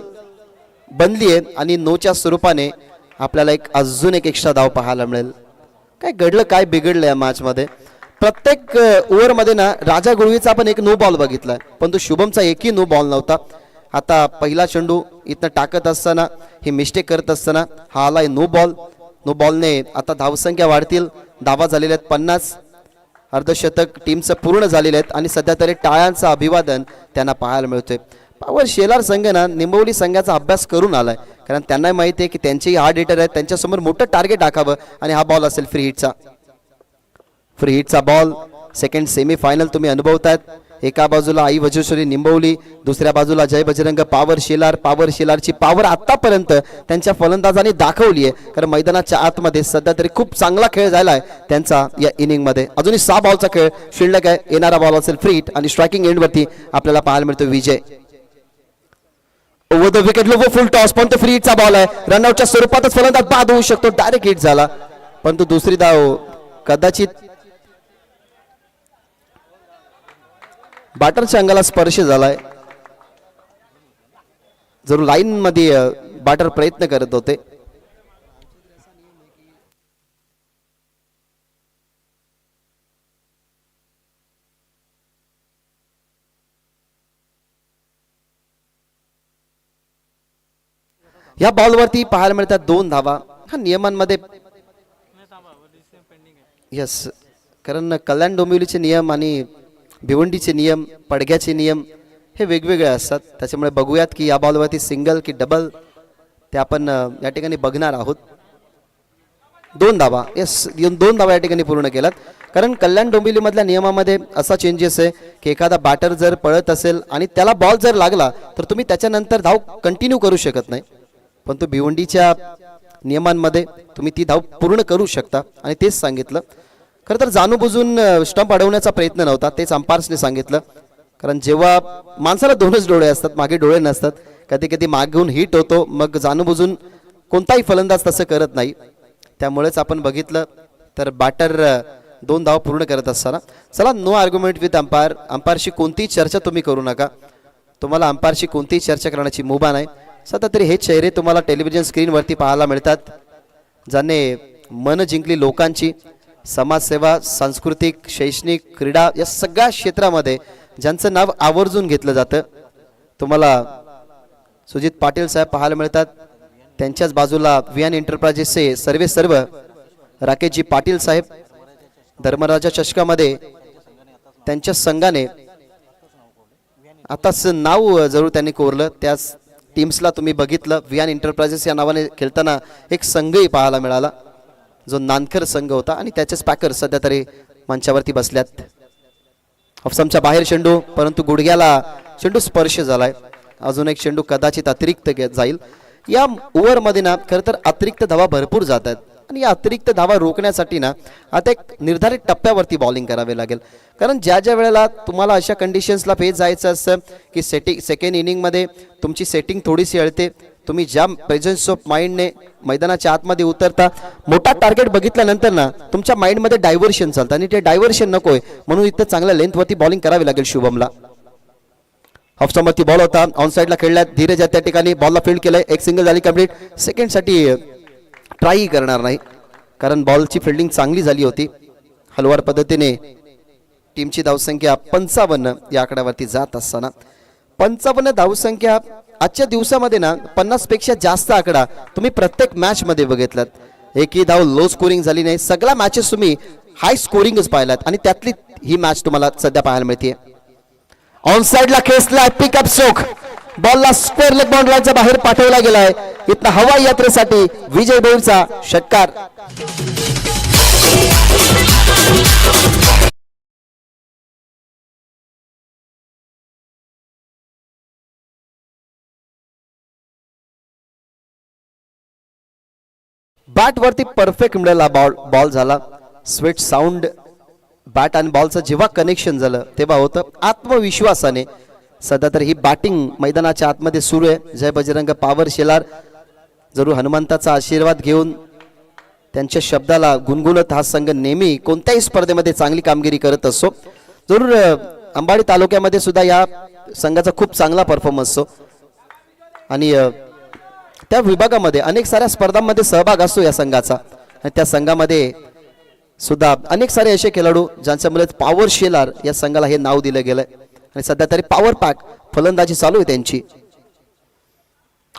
बनली आहे आणि नोच्या स्वरूपाने आपल्याला अजून एक एक्स्ट्रा धाव पाहायला मिळेल. काय घडलं, काय बिघडलं या मॅचमध्ये? प्रत्येक ओव्हरमध्ये ना राजा गुळवीचा आपण एक नो बॉल बघितलाय, पण तो शुभमचा एकही नो बॉल नव्हता. आता पहिला चेंडू इथनं टाकत असताना ही मिस्टेक करत असताना हा आलाय नो बॉलने आता धावसंख्या वाढतील. धावा झालेल्या आहेत 50. अर्धशतक टीमचं पूर्ण झालेले आहेत आणि सध्या तरी टाळ्यांचं अभिवादन त्यांना पाहायला मिळतोय. पॉवर शेलार संघ ना निंबवली संघाचा अभ्यास करून आलाय, कारण त्यांना माहिती आहे की त्यांचेही हार्ड हिटर आहेत, त्यांच्यासमोर मोठं टार्गेट टाकावं आणि हा बॉल असेल फ्री हिटचा बॉल. सेकंड सेमी फायनल तुम्ही अनुभवतायत. एका बाजूला आई वज्रेश्वरी निंबवली, दुसऱ्या बाजूला जय बजरंग पॉवर शेलारची पॉवर आतापर्यंत त्यांच्या फलंदाजांनी दाखवली आहे, कारण मैदानाच्या आतमध्ये सध्या तरी खूप चांगला खेळ झालाय त्यांचा या इनिंगमध्ये. अजूनही 6 बॉलचा खेळ शिल्लक आहे. येणारा बॉल असेल फ्री हिट आणि स्ट्रायकिंग एंडवरती आपल्याला पाहायला मिळतो Vijay. Over the wicket, low full toss, पण तो फ्री हिटचा बॉल आहे. रनआउटच्या स्वरूपातच फलंदाज बाद होऊ शकतो. डायरेक्ट हिट झाला, पण तो दुसरी धाव कदाचित बॅटरच्या अंगाला स्पर्श झालाय. जरूर लाईन मध्ये बॅटर प्रयत्न करत होते. या बॉलवरती पाहायला मिळतात 2 धावा. हा नियमांमध्ये यस, कारण कल्याण डोंबिवलीचे नियम आणि भिवंडीचे नियम, पडग्याचे नियम हे वेगवेगळे असतात. त्याच्यामुळे बघूयात की या बॉलवरती सिंगल की डबल ते आपण या ठिकाणी बघणार आहोत. 2 धावा, यस, 2 धावा या ठिकाणी पूर्ण केल्यात. कारण कल्याण डोंबिवलीमधल्या नियमामध्ये असा चेंजेस आहे की एखादा बॅटर जर पळत असेल आणि त्याला बॉल जर लागला तर तुम्ही त्याच्यानंतर धाव कंटिन्यू करू शकत नाही, पण तो भिवंडीच्या नियमांमध्ये तुम्ही ती धाव पूर्ण करू शकता आणि तेच सांगितलं. खरं तर जाणूनबुजून स्टंप अडवण्याचा प्रयत्न नव्हता, तेच अंपायर्सने सांगितलं. कारण जेव्हा माणसाला 2च डोळे असतात, मागे डोळे नसतात, कधी कधी मागून हिट होतो, मग जाणूनबुजून कोणताही फलंदाज तसं करत नाही. त्यामुळेच आपण बघितलं तर बॅटर 2 धाव पूर्ण करत असताना. चला, नो आर्ग्युमेंट विथ अंपायर. अंपायरशी कोणतीही चर्चा तुम्ही करू नका, तुम्हाला अंपायरशी कोणतीही चर्चा करण्याची मुभा नाही. सध्या तरी हे चेहरे तुम्हाला टेलिव्हिजन स्क्रीनवरती पाहायला मिळतात, ज्याने मन जिंकली लोकांची. समाजसेवा, सांस्कृतिक, शैक्षणिक, क्रीडा या सगळ्या क्षेत्रामध्ये ज्यांचं नाव आवर्जून घेतलं जातं. तुम्हाला सुजित पाटील साहेब पाहायला मिळतात, त्यांच्याच बाजूला विहान एंटरप्राइजेसचे सर्व राकेशजी पाटील साहेब. धर्मराजा चषकामध्ये त्यांच्या संघाने आताच नाव जरूर त्यांनी कोरलं, त्याच टीम्सला तुम्ही बघितलं. विहान एंटरप्राइजेस या नावाने खेळताना एक संघही पाहायला मिळाला, जो नानकर संघ होता, आणि त्याचेच पॅकर्स सध्या तरी मंचावरती बसल्यात. ऑफसमच्या बाहेर चेंडू, परंतु गुडघ्याला चेंडू स्पर्श झालाय. अजून एक चेंडू कदाचित अतिरिक्त जाईल. या ओव्हरमध्ये ना खरं तर अतिरिक्त धावा भरपूर जात आहेत, आणि या अतिरिक्त धावा रोखण्यासाठी ना आता एक निर्धारित टप्प्यावरती बॉलिंग करावे लागेल. कारण ज्या वेळेला तुम्हाला अशा कंडिशन्सला फेस जायचं असतं की सेकंड इनिंगमध्ये तुमची सेटिंग थोडीशी अळते, तुम्ही ज्या प्रेझेन्स ऑफ माइंडने मैदानाच्या आतमध्ये उतरता, मोठा टार्गेट बघितल्यानंतर ना तुमच्या माइंडमध्ये डायव्हर्शन चालतं, आणि ते डायव्हर्शन नकोय म्हणून इथं चांगल्या लेंथवरती बॉलिंग करावी लागेल शुभमला. ऑफस्टॉपवरती बॉल होता, ऑन साईडला खेळल्यात. धीरज त्या ठिकाणी बॉलला फील्ड केलंय, एक सिंगल झाली कंप्लीट. सेकंडसाठी ट्राय करणार नाही, कारण बॉलची फिल्डिंग चांगली झाली होती. हलवार पद्धतीने टीमची धावसंख्या 55 या आकड्यावरती जात असताना 55 धावसंख्या आजच्या दिवसामध्ये ना 50 पेक्षा जास्त आकडा तुम्ही प्रत्येक मॅच मध्ये बघितलात. एकही धाव लो स्कोरिंग झाली नाही, सगळ्या मॅचेस तुम्ही हाय स्कोरिंगच पाहिलात, आणि त्यातली ही मॅच तुम्हाला सध्या पाहायला मिळते. ऑन साइडला खेचला, पिकअप स्ट्रोक, बॉलला स्क्वेअर लेग बाउंड्रीच्या बाहेर पाठवला गेलाय. इथं हवाई यात्रेसाठी विजय बोरचा षटकार. बॅट वरती परफेक्ट मिळाला, बॉल झाला. स्वीट साऊंड बॅट आणि बॉलचं जेव्हा कनेक्शन झालं तेव्हा होतं. आत्मविश्वासाने सध्या तर ही बॅटिंग मैदानाच्या आतमध्ये सुरू आहे. जय बजरंग पॉवर शेलार जरूर हनुमंताचा आशीर्वाद घेऊन त्यांच्या शब्दाला गुणगुणत हा संघ नेहमी कोणत्याही स्पर्धेमध्ये चांगली कामगिरी करत असतो. जरूर अंबाडी तालुक्यामध्ये सुद्धा या संघाचा खूप चांगला परफॉर्मन्स असतो, आणि त्या विभागामध्ये अनेक साऱ्या स्पर्धांमध्ये सहभाग असतो या संघाचा. आणि त्या संघामध्ये सुद्धा अनेक सारे असे खेळाडू ज्यांच्यामुळे पॉवर शेलार या संघाला हे नाव दिलं गेलंय, आणि सध्या तरी पॉवर पॅक फलंदाजी चालू आहे त्यांची.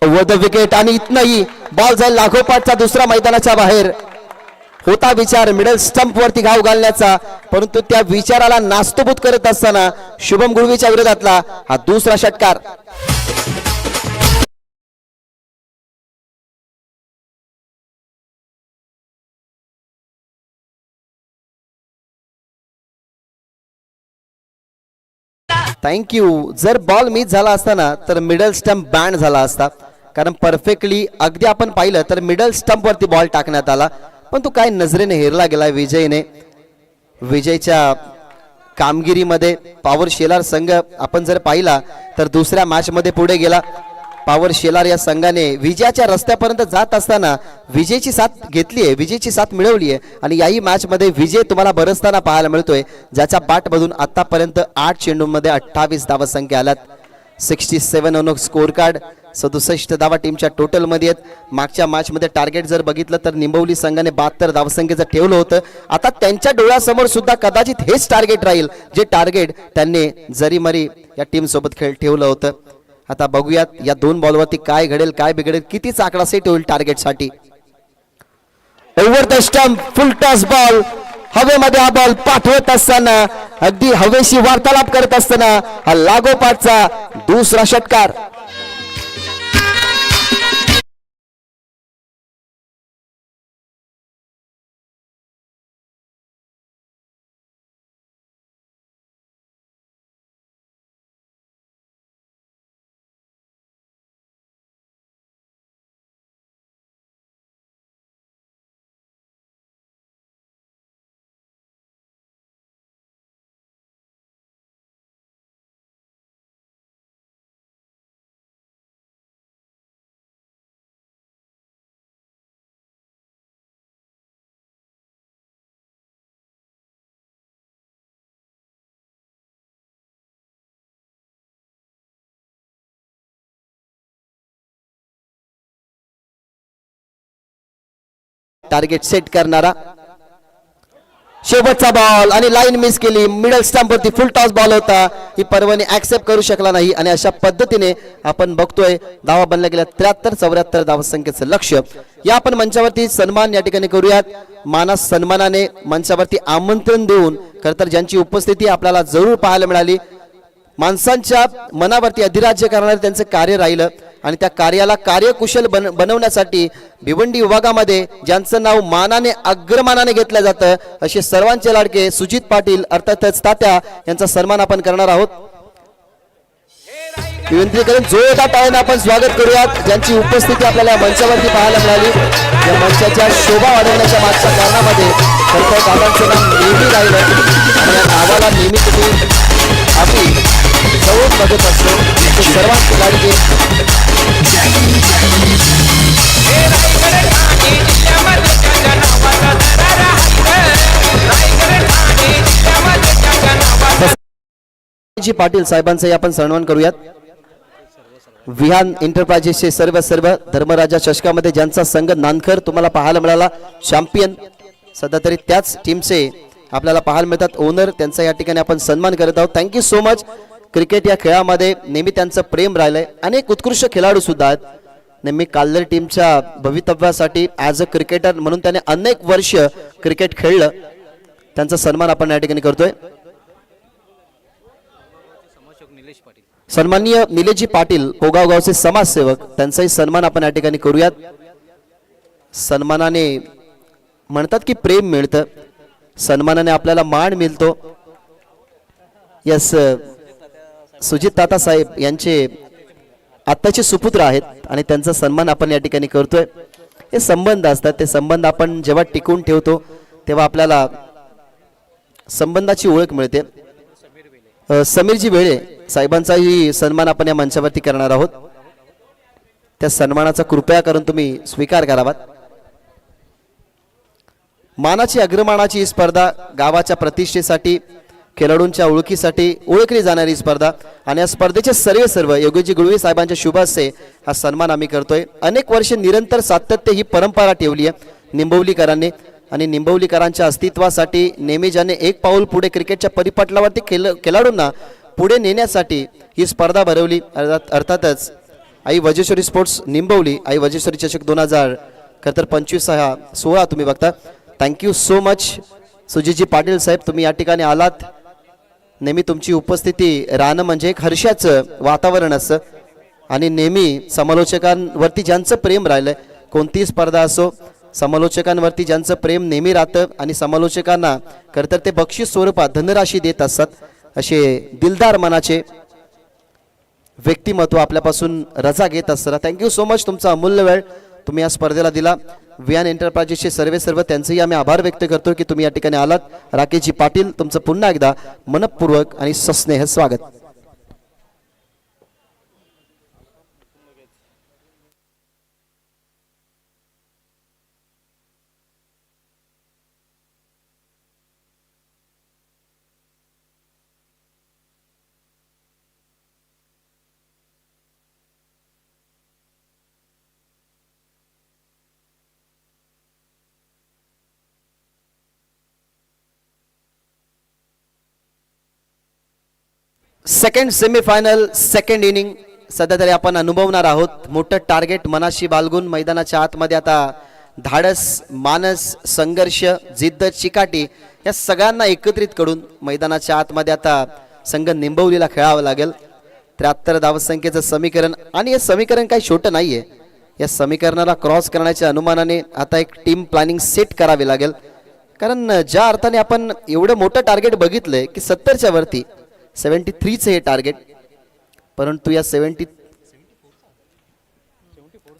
ओव्हर द विकेट, आणि इथनही बॉल जाईल लागोपाठचा दुसरा मैदानाच्या बाहेर. होता विचार मिडल स्टंप वरती घाव घालण्याचा, परंतु त्या विचाराला नास्तूभूत करत असताना शुभम गुळवीच्या विरोधातला हा दुसरा षटकार. थँक्यू. जर बॉल मिस झाला असताना तर मिडल स्टंप बँड झाला असता, कारण परफेक्टली अगदी आपण पाहिलं तर मिडल स्टंप वरती बॉल टाकण्यात आला, पण तो काय नजरेने हेरला गेला विजयने. विजयच्या कामगिरीमध्ये पॉवर शेलार संघ आपण जर पाहिला तर दुसऱ्या मॅच मध्ये पुढे गेला. पॉवर शेलार या संघाने विजयाच्या रस्त्यापर्यंत जात असताना विजयची साथ घेतली आहे, विजयची साथ मिळवली आहे, आणि याही मॅच मध्ये विजय तुम्हाला बरसताना पाहायला मिळतोय, ज्याच्या बॅट मधून आतापर्यंत 8 चेंडूंमध्ये 28 धावा संख्या आल्यात. 67 ऑन स्कोर कार्ड, 67 धावा टीमच्या टोटल मध्ये आहेत. मागच्या मॅच मध्ये टार्गेट जर बघितलं तर निंबवली संघाने 72 धावसंख्येचं ठेवलं होतं. आता त्यांच्या डोळ्यासमोर सुद्धा कदाचित हेच टार्गेट राहील, जे टार्गेट त्यांनी जरी मरी या टीम सोबत खेळ ठेवलं होतं. आता बघूयात या 2 बॉलवरती काय घडेल, काय बिघडेल, कितीच आकडा सेट होईल टार्गेटसाठी. Over the stump, full toss ball. हवेमध्ये हा बॉल पाठवत असताना, अगदी हवेशी वार्तालाप करत असताना हा लागोपाठचा दुसरा षटकार. टार्गेट सेट करणारा शेवटचा बॉल आणि लाईन मिस केली. मिडल स्टंप वरती फुल टॉस बॉल होता. ही पर्वणी ऍक्सेप्ट करू शकला नाही आणि अशा पद्धतीने आपण बघतोय धावा बनल्या गेल्या 73-74 धावसंख्येचं लक्ष्य. या आपण मंचावरती सन्मान या ठिकाणी करूयात. मानस सन्मानाने मंचावरती आमंत्रण देऊन खरं तर ज्यांची उपस्थिती आपल्याला जरूर पाहायला मिळाली. माणसांच्या मनावरती अधिराज्य करणारे त्यांचं कार्य राहिलं आणि त्या कार्याला कार्यकुशल बनवण्यासाठी भिवंडी विभागामध्ये ज्यांचं नाव मानाने अग्रमानाने घेतलं जातं असे सर्वांचे लाडके सुजित पाटील अर्थातच तात्या यांचा सन्मान आपण करणार आहोत. विनंती करून जोरदार टाळ्याने आपण स्वागत करूयात ज्यांची उपस्थिती आपल्याला मंचावरती पाहायला मिळाली. या मंचाच्या शोभा वाढवण्याच्या मागच्या कारणामध्ये खरं दादांचं नाव नेहमी राहिलं आणि या नावाला नेहमी तुम्ही आम्ही जवळ बघत असतो. सर्वांचे लाडके पाटील साहेबांचाही आपण सन्मान करूयात. विहान एंटरप्राइजेसचे सर्व धर्मराजा चषकामध्ये ज्यांचा संघ नानखर तुम्हाला पाहायला मिळाला चॅम्पियन, सध्या तरी त्याच टीमचे आपल्याला पाहायला मिळतात ओनर, त्यांचा या ठिकाणी आपण सन्मान करत आहोत. Thank you so much. क्रिकेट या खेळामध्ये नेहमी त्यांचं प्रेम राहिलंय. अनेक उत्कृष्ट खेळाडू सुद्धा आहेत. नेहमी काल्लर टीमच्या भवितव्यासाठी ॲज अ क्रिकेटर म्हणून त्याने अनेक वर्ष क्रिकेट खेळलं. त्यांचा सन्मान आपण या ठिकाणी करतोय. सन्माननीय निलेशजी पाटील पोगाव गावचे समाजसेवक, त्यांचाही सन्मान आपण या ठिकाणी करूयात. सन्मानाने म्हणतात की प्रेम मिळतं, सन्मानाने आपल्याला मान मिळतो. यस, सुजित ताता साहेब यांचे आत्ताचे सुपुत्र आहेत आणि त्यांचा सन्मान आपण या ठिकाणी करतोय. हे संबंध असतात, ते संबंध आपण जेव्हा टिकून ठेवतो तेव्हा आपल्याला संबंधाची ओळख मिळते. समीरजी वेळे साहेबांचाही सन्मान आपण या मंचावरती करणार आहोत. त्या सन्मानाचा कृपया करून तुम्ही स्वीकार करावात. मानाची अग्रमानाची ही स्पर्धा गावाच्या प्रतिष्ठेसाठी, खेळाडूंच्या ओळखीसाठी ओळखली जाणारी स्पर्धा आणि या स्पर्धेचे सर्व योगीजी गुळवे साहेबांच्या शुभ हस्ते हा सन्मान आम्ही करतोय. अनेक वर्ष निरंतर सातत्य ही परंपरा ठेवली आहे निंबवलीकरांनी आणि निंबवलीकरांच्या अस्तित्वासाठी नेहमी ज्याने एक पाऊल पुढे क्रिकेटच्या परिपटलावरती खेळाडूंना पुढे नेण्यासाठी ही स्पर्धा भरवली. अर्थातच आई वजेश्वरी स्पोर्ट्स निंबवली, आई वजेश्वरी चषक 2025 हा सोहळा तुम्ही बघता. Thank you so much Sujitji Patil साहेब, तुम्ही या ठिकाणी आलात. नेहमी तुमची उपस्थिती राहणं म्हणजे एक हर्षाचं वातावरण असतं आणि नेहमी समालोचकांवरती ज्यांचं प्रेम राहिलंय, कोणतीही स्पर्धा असो, समालोचकांवरती ज्यांचं प्रेम नेहमी राहतं आणि समालोचकांना खरं तर ते बक्षीस स्वरूपात धनराशी देत असतात. असे दिलदार मनाचे व्यक्तिमत्व आपल्यापासून रजा घेत असतात. थँक्यू सो मच, तुमचा अमूल्य वेळ तुम्ही या स्पर्धेला दिला. विहान एंटरप्राइजेसचे सर्व त्यांचेही आम्ही आभार व्यक्त करतो की तुम्ही या ठिकाणी आलात. राकेशजी पाटील, तुमचं पुन्हा एकदा मनपूर्वक आणि सस्नेह स्वागत. सेकंड सेमीफायनल, सेकंड इनिंग सध्या तरी आपण अनुभवणार आहोत मोठं टार्गेट मनाशी बाळगून मैदानाच्या आतमध्ये आता धाडस, मानस, संघर्ष, जिद्द, चिकाटी या सगळ्यांना एकत्रित करून मैदानाच्या आतमध्ये आता संघ निंबवलीला खेळावं लागेल. 73 धावसंख्येचं समीकरण आणि हे समीकरण काही छोटं नाहीये. या समीकरणाला क्रॉस करण्याच्या अनुमानाने आता एक टीम प्लॅनिंग सेट करावी लागेल. कारण ज्या अर्थाने आपण एवढं मोठं टार्गेट बघितलंय की 70च्या वरती 73चं हे टार्गेट, परंतु या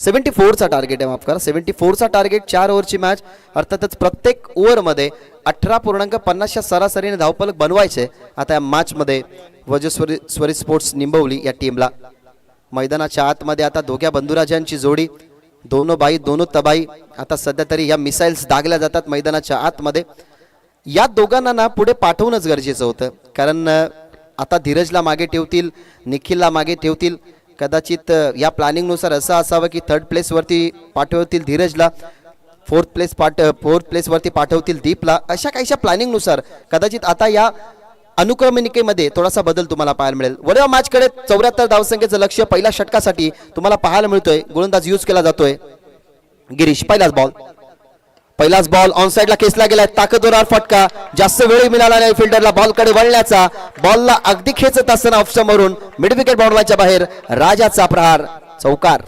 74चा टार्गेट आहे, माफ करा 74चा टार्गेट. 4 ओव्हरची मॅच, अर्थातच प्रत्येक ओव्हरमध्ये 18.50च्या सरासरीने धावफलक बनवायचे. आता या मॅचमध्ये वजस्वरी स्पोर्ट्स निंबवली या टीमला. मैदानाच्या आतमध्ये आता दोघ्या बंधुराजांची जोडी, दोनो बाई दोनो तबाई. आता सध्या तरी या मिसाईल्स दागल्या जातात मैदानाच्या आतमध्ये. या दोघांना ना पुढे पाठवणंच गरजेचं होतं, कारण आता धीरजला मागे ठेवतील, निखिलला मागे ठेवतील. कदाचित या प्लॅनिंगनुसार असं असावं की 3rd प्लेसवरती पाठवतील धीरजला, 4th प्लेसवरती पाठवतील दीपला. अशा काहीशा प्लॅनिंगनुसार कदाचित आता या अनुक्रमणिकेमध्ये थोडासा बदल तुम्हाला पाहायला मिळेल. वळवा मॅचकडे 74 धावसंख्येचं लक्ष पहिल्या षटकासाठी तुम्हाला पाहायला मिळतोय. गोलंदाज यूज केला जातोय गिरीश. पहिलाच बॉल ऑन साइडला खेचला गेलाय, ताकदवर फटका, जास्त वेळ मिळाला नाही फिल्डरला बॉलकडे वळण्याचा. बॉलला अगदी खेचत असताना ऑफ समोरून मिड विकेट बाउंड्रीच्या बाहेर राजाचा प्रहार, चौकार.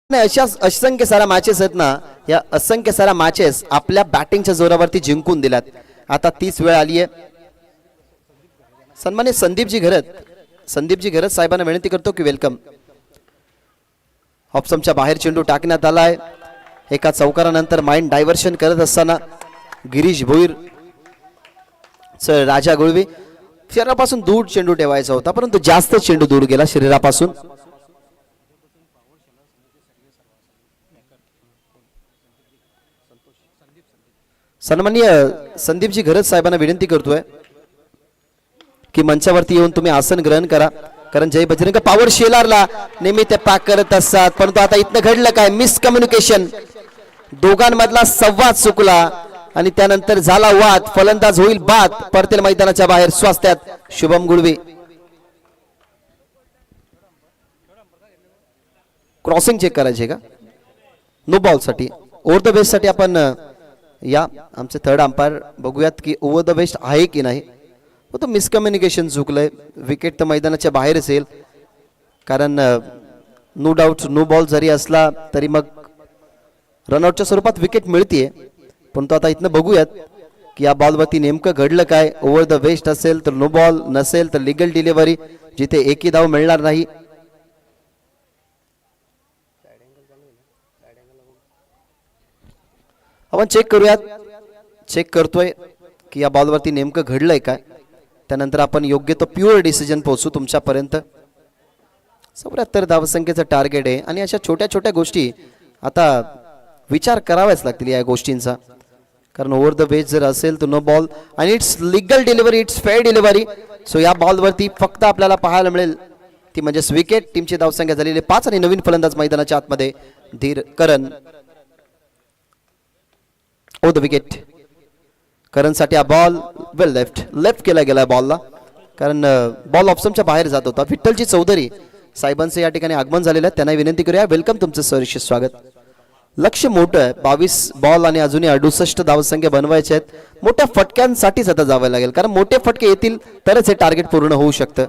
अशा असंख्य साऱ्या मॅचेस आहेत ना, या असंख्य साऱ्या मॅचेस आपल्या बॅटिंगच्या जोरावरती जिंकून दिल्यात. आता 30 वेळ आली आहे. सन्मान्य संदीपजी घरत साहेबांना विनंती करतो की वेलकम. ऑप्शनच्या बाहेर चेंडू टाकण्यात आलाय. एका चौकारानंतर माइंड डायव्हर्शन करत असताना गिरीश भोईर, राजा गुळवी शरीरापासून दूर चेंडू ठेवायचा होता, परंतु जास्त चेंडू दूर गेला शरीरापासून. सन्माननीय संदीपजी घरत साहेबांना विनंती करतोय की मंचावरती येऊन तुम्ही आसन ग्रहण करा, कारण जय बजरंग पॉवर शेलारला नेहमी ते पॅक करत असतात. परंतु आता इथनं घडलं काय, मिसकम्युनिकेशन, दोघांमधला संवाद चुकला आणि त्यानंतर झाला वाद. फलंदाज होईल बाद, परतेल मैदानाच्या बाहेर. स्वास्थ्यात शुभम गुळवी. क्रॉसिंग चेक करायचे का नो बॉल साठी? ओव्हर द बेस्ट साठी आपण या आमचे 3rd अंपायर बघूयात की ओव्हर द बेस्ट आहे की नाही. तो मिसकम्युनिकेशन चुकलंय. विकेट तर मैदानाच्या बाहेरच येईल, कारण नो डाऊट नो बॉल जरी असला तरी मग रनआउटच्या स्वरूपात विकेट मिळतीये. परंतु आता इथनं बघूयात की या बॉलवरती नेमकं घडलं काय. ओव्हर द बेस्ट असेल तर नो बॉल, नसेल तर लिगल डिलिव्हरी, जिथे एकही धाव मिळणार नाही. आपण चेक करूयात. चेक करतोय की या बॉलवरती नेमकं घडलंय काय. त्यानंतर आपण योग्य तो प्युअर डिसिजन पोहोचू तुमच्यापर्यंत. 74 धावसंख्येचं टार्गेट आहे आणि अशा छोट्या छोट्या गोष्टी आता विचार करावाच लागतील या गोष्टींचा, कारण ओव्हर द बेस जर असेल तर नो बॉल आणि it's legal delivery, it's fair delivery. So या बॉलवरती फक्त आपल्याला पाहायला मिळेल ती म्हणजेच विकेट. टीमची धावसंख्या झालेली 5 आणि नवीन फलंदाज मैदानाच्या आतमध्ये धीर करण. ओ द विकेट. करणसाठी हा बॉल वेल लेफ्ट केला गेला बॉलला, कारण बॉल ऑप्शनच्या बाहेर जात होता. विठ्ठलजी चौधरी साहेबांचे या ठिकाणी आगमन झालेलं आहे, त्यांना विनंती करूया. वेलकम, तुमचं सहर्ष स्वागत. लक्ष मोठं आहे, 22 बॉल आणि अजूनही 68 धावसंख्या बनवायचे आहेत. मोठ्या फटक्यांसाठीच आता जावं लागेल, कारण मोठे फटके येतील तरच हे टार्गेट पूर्ण होऊ शकतं.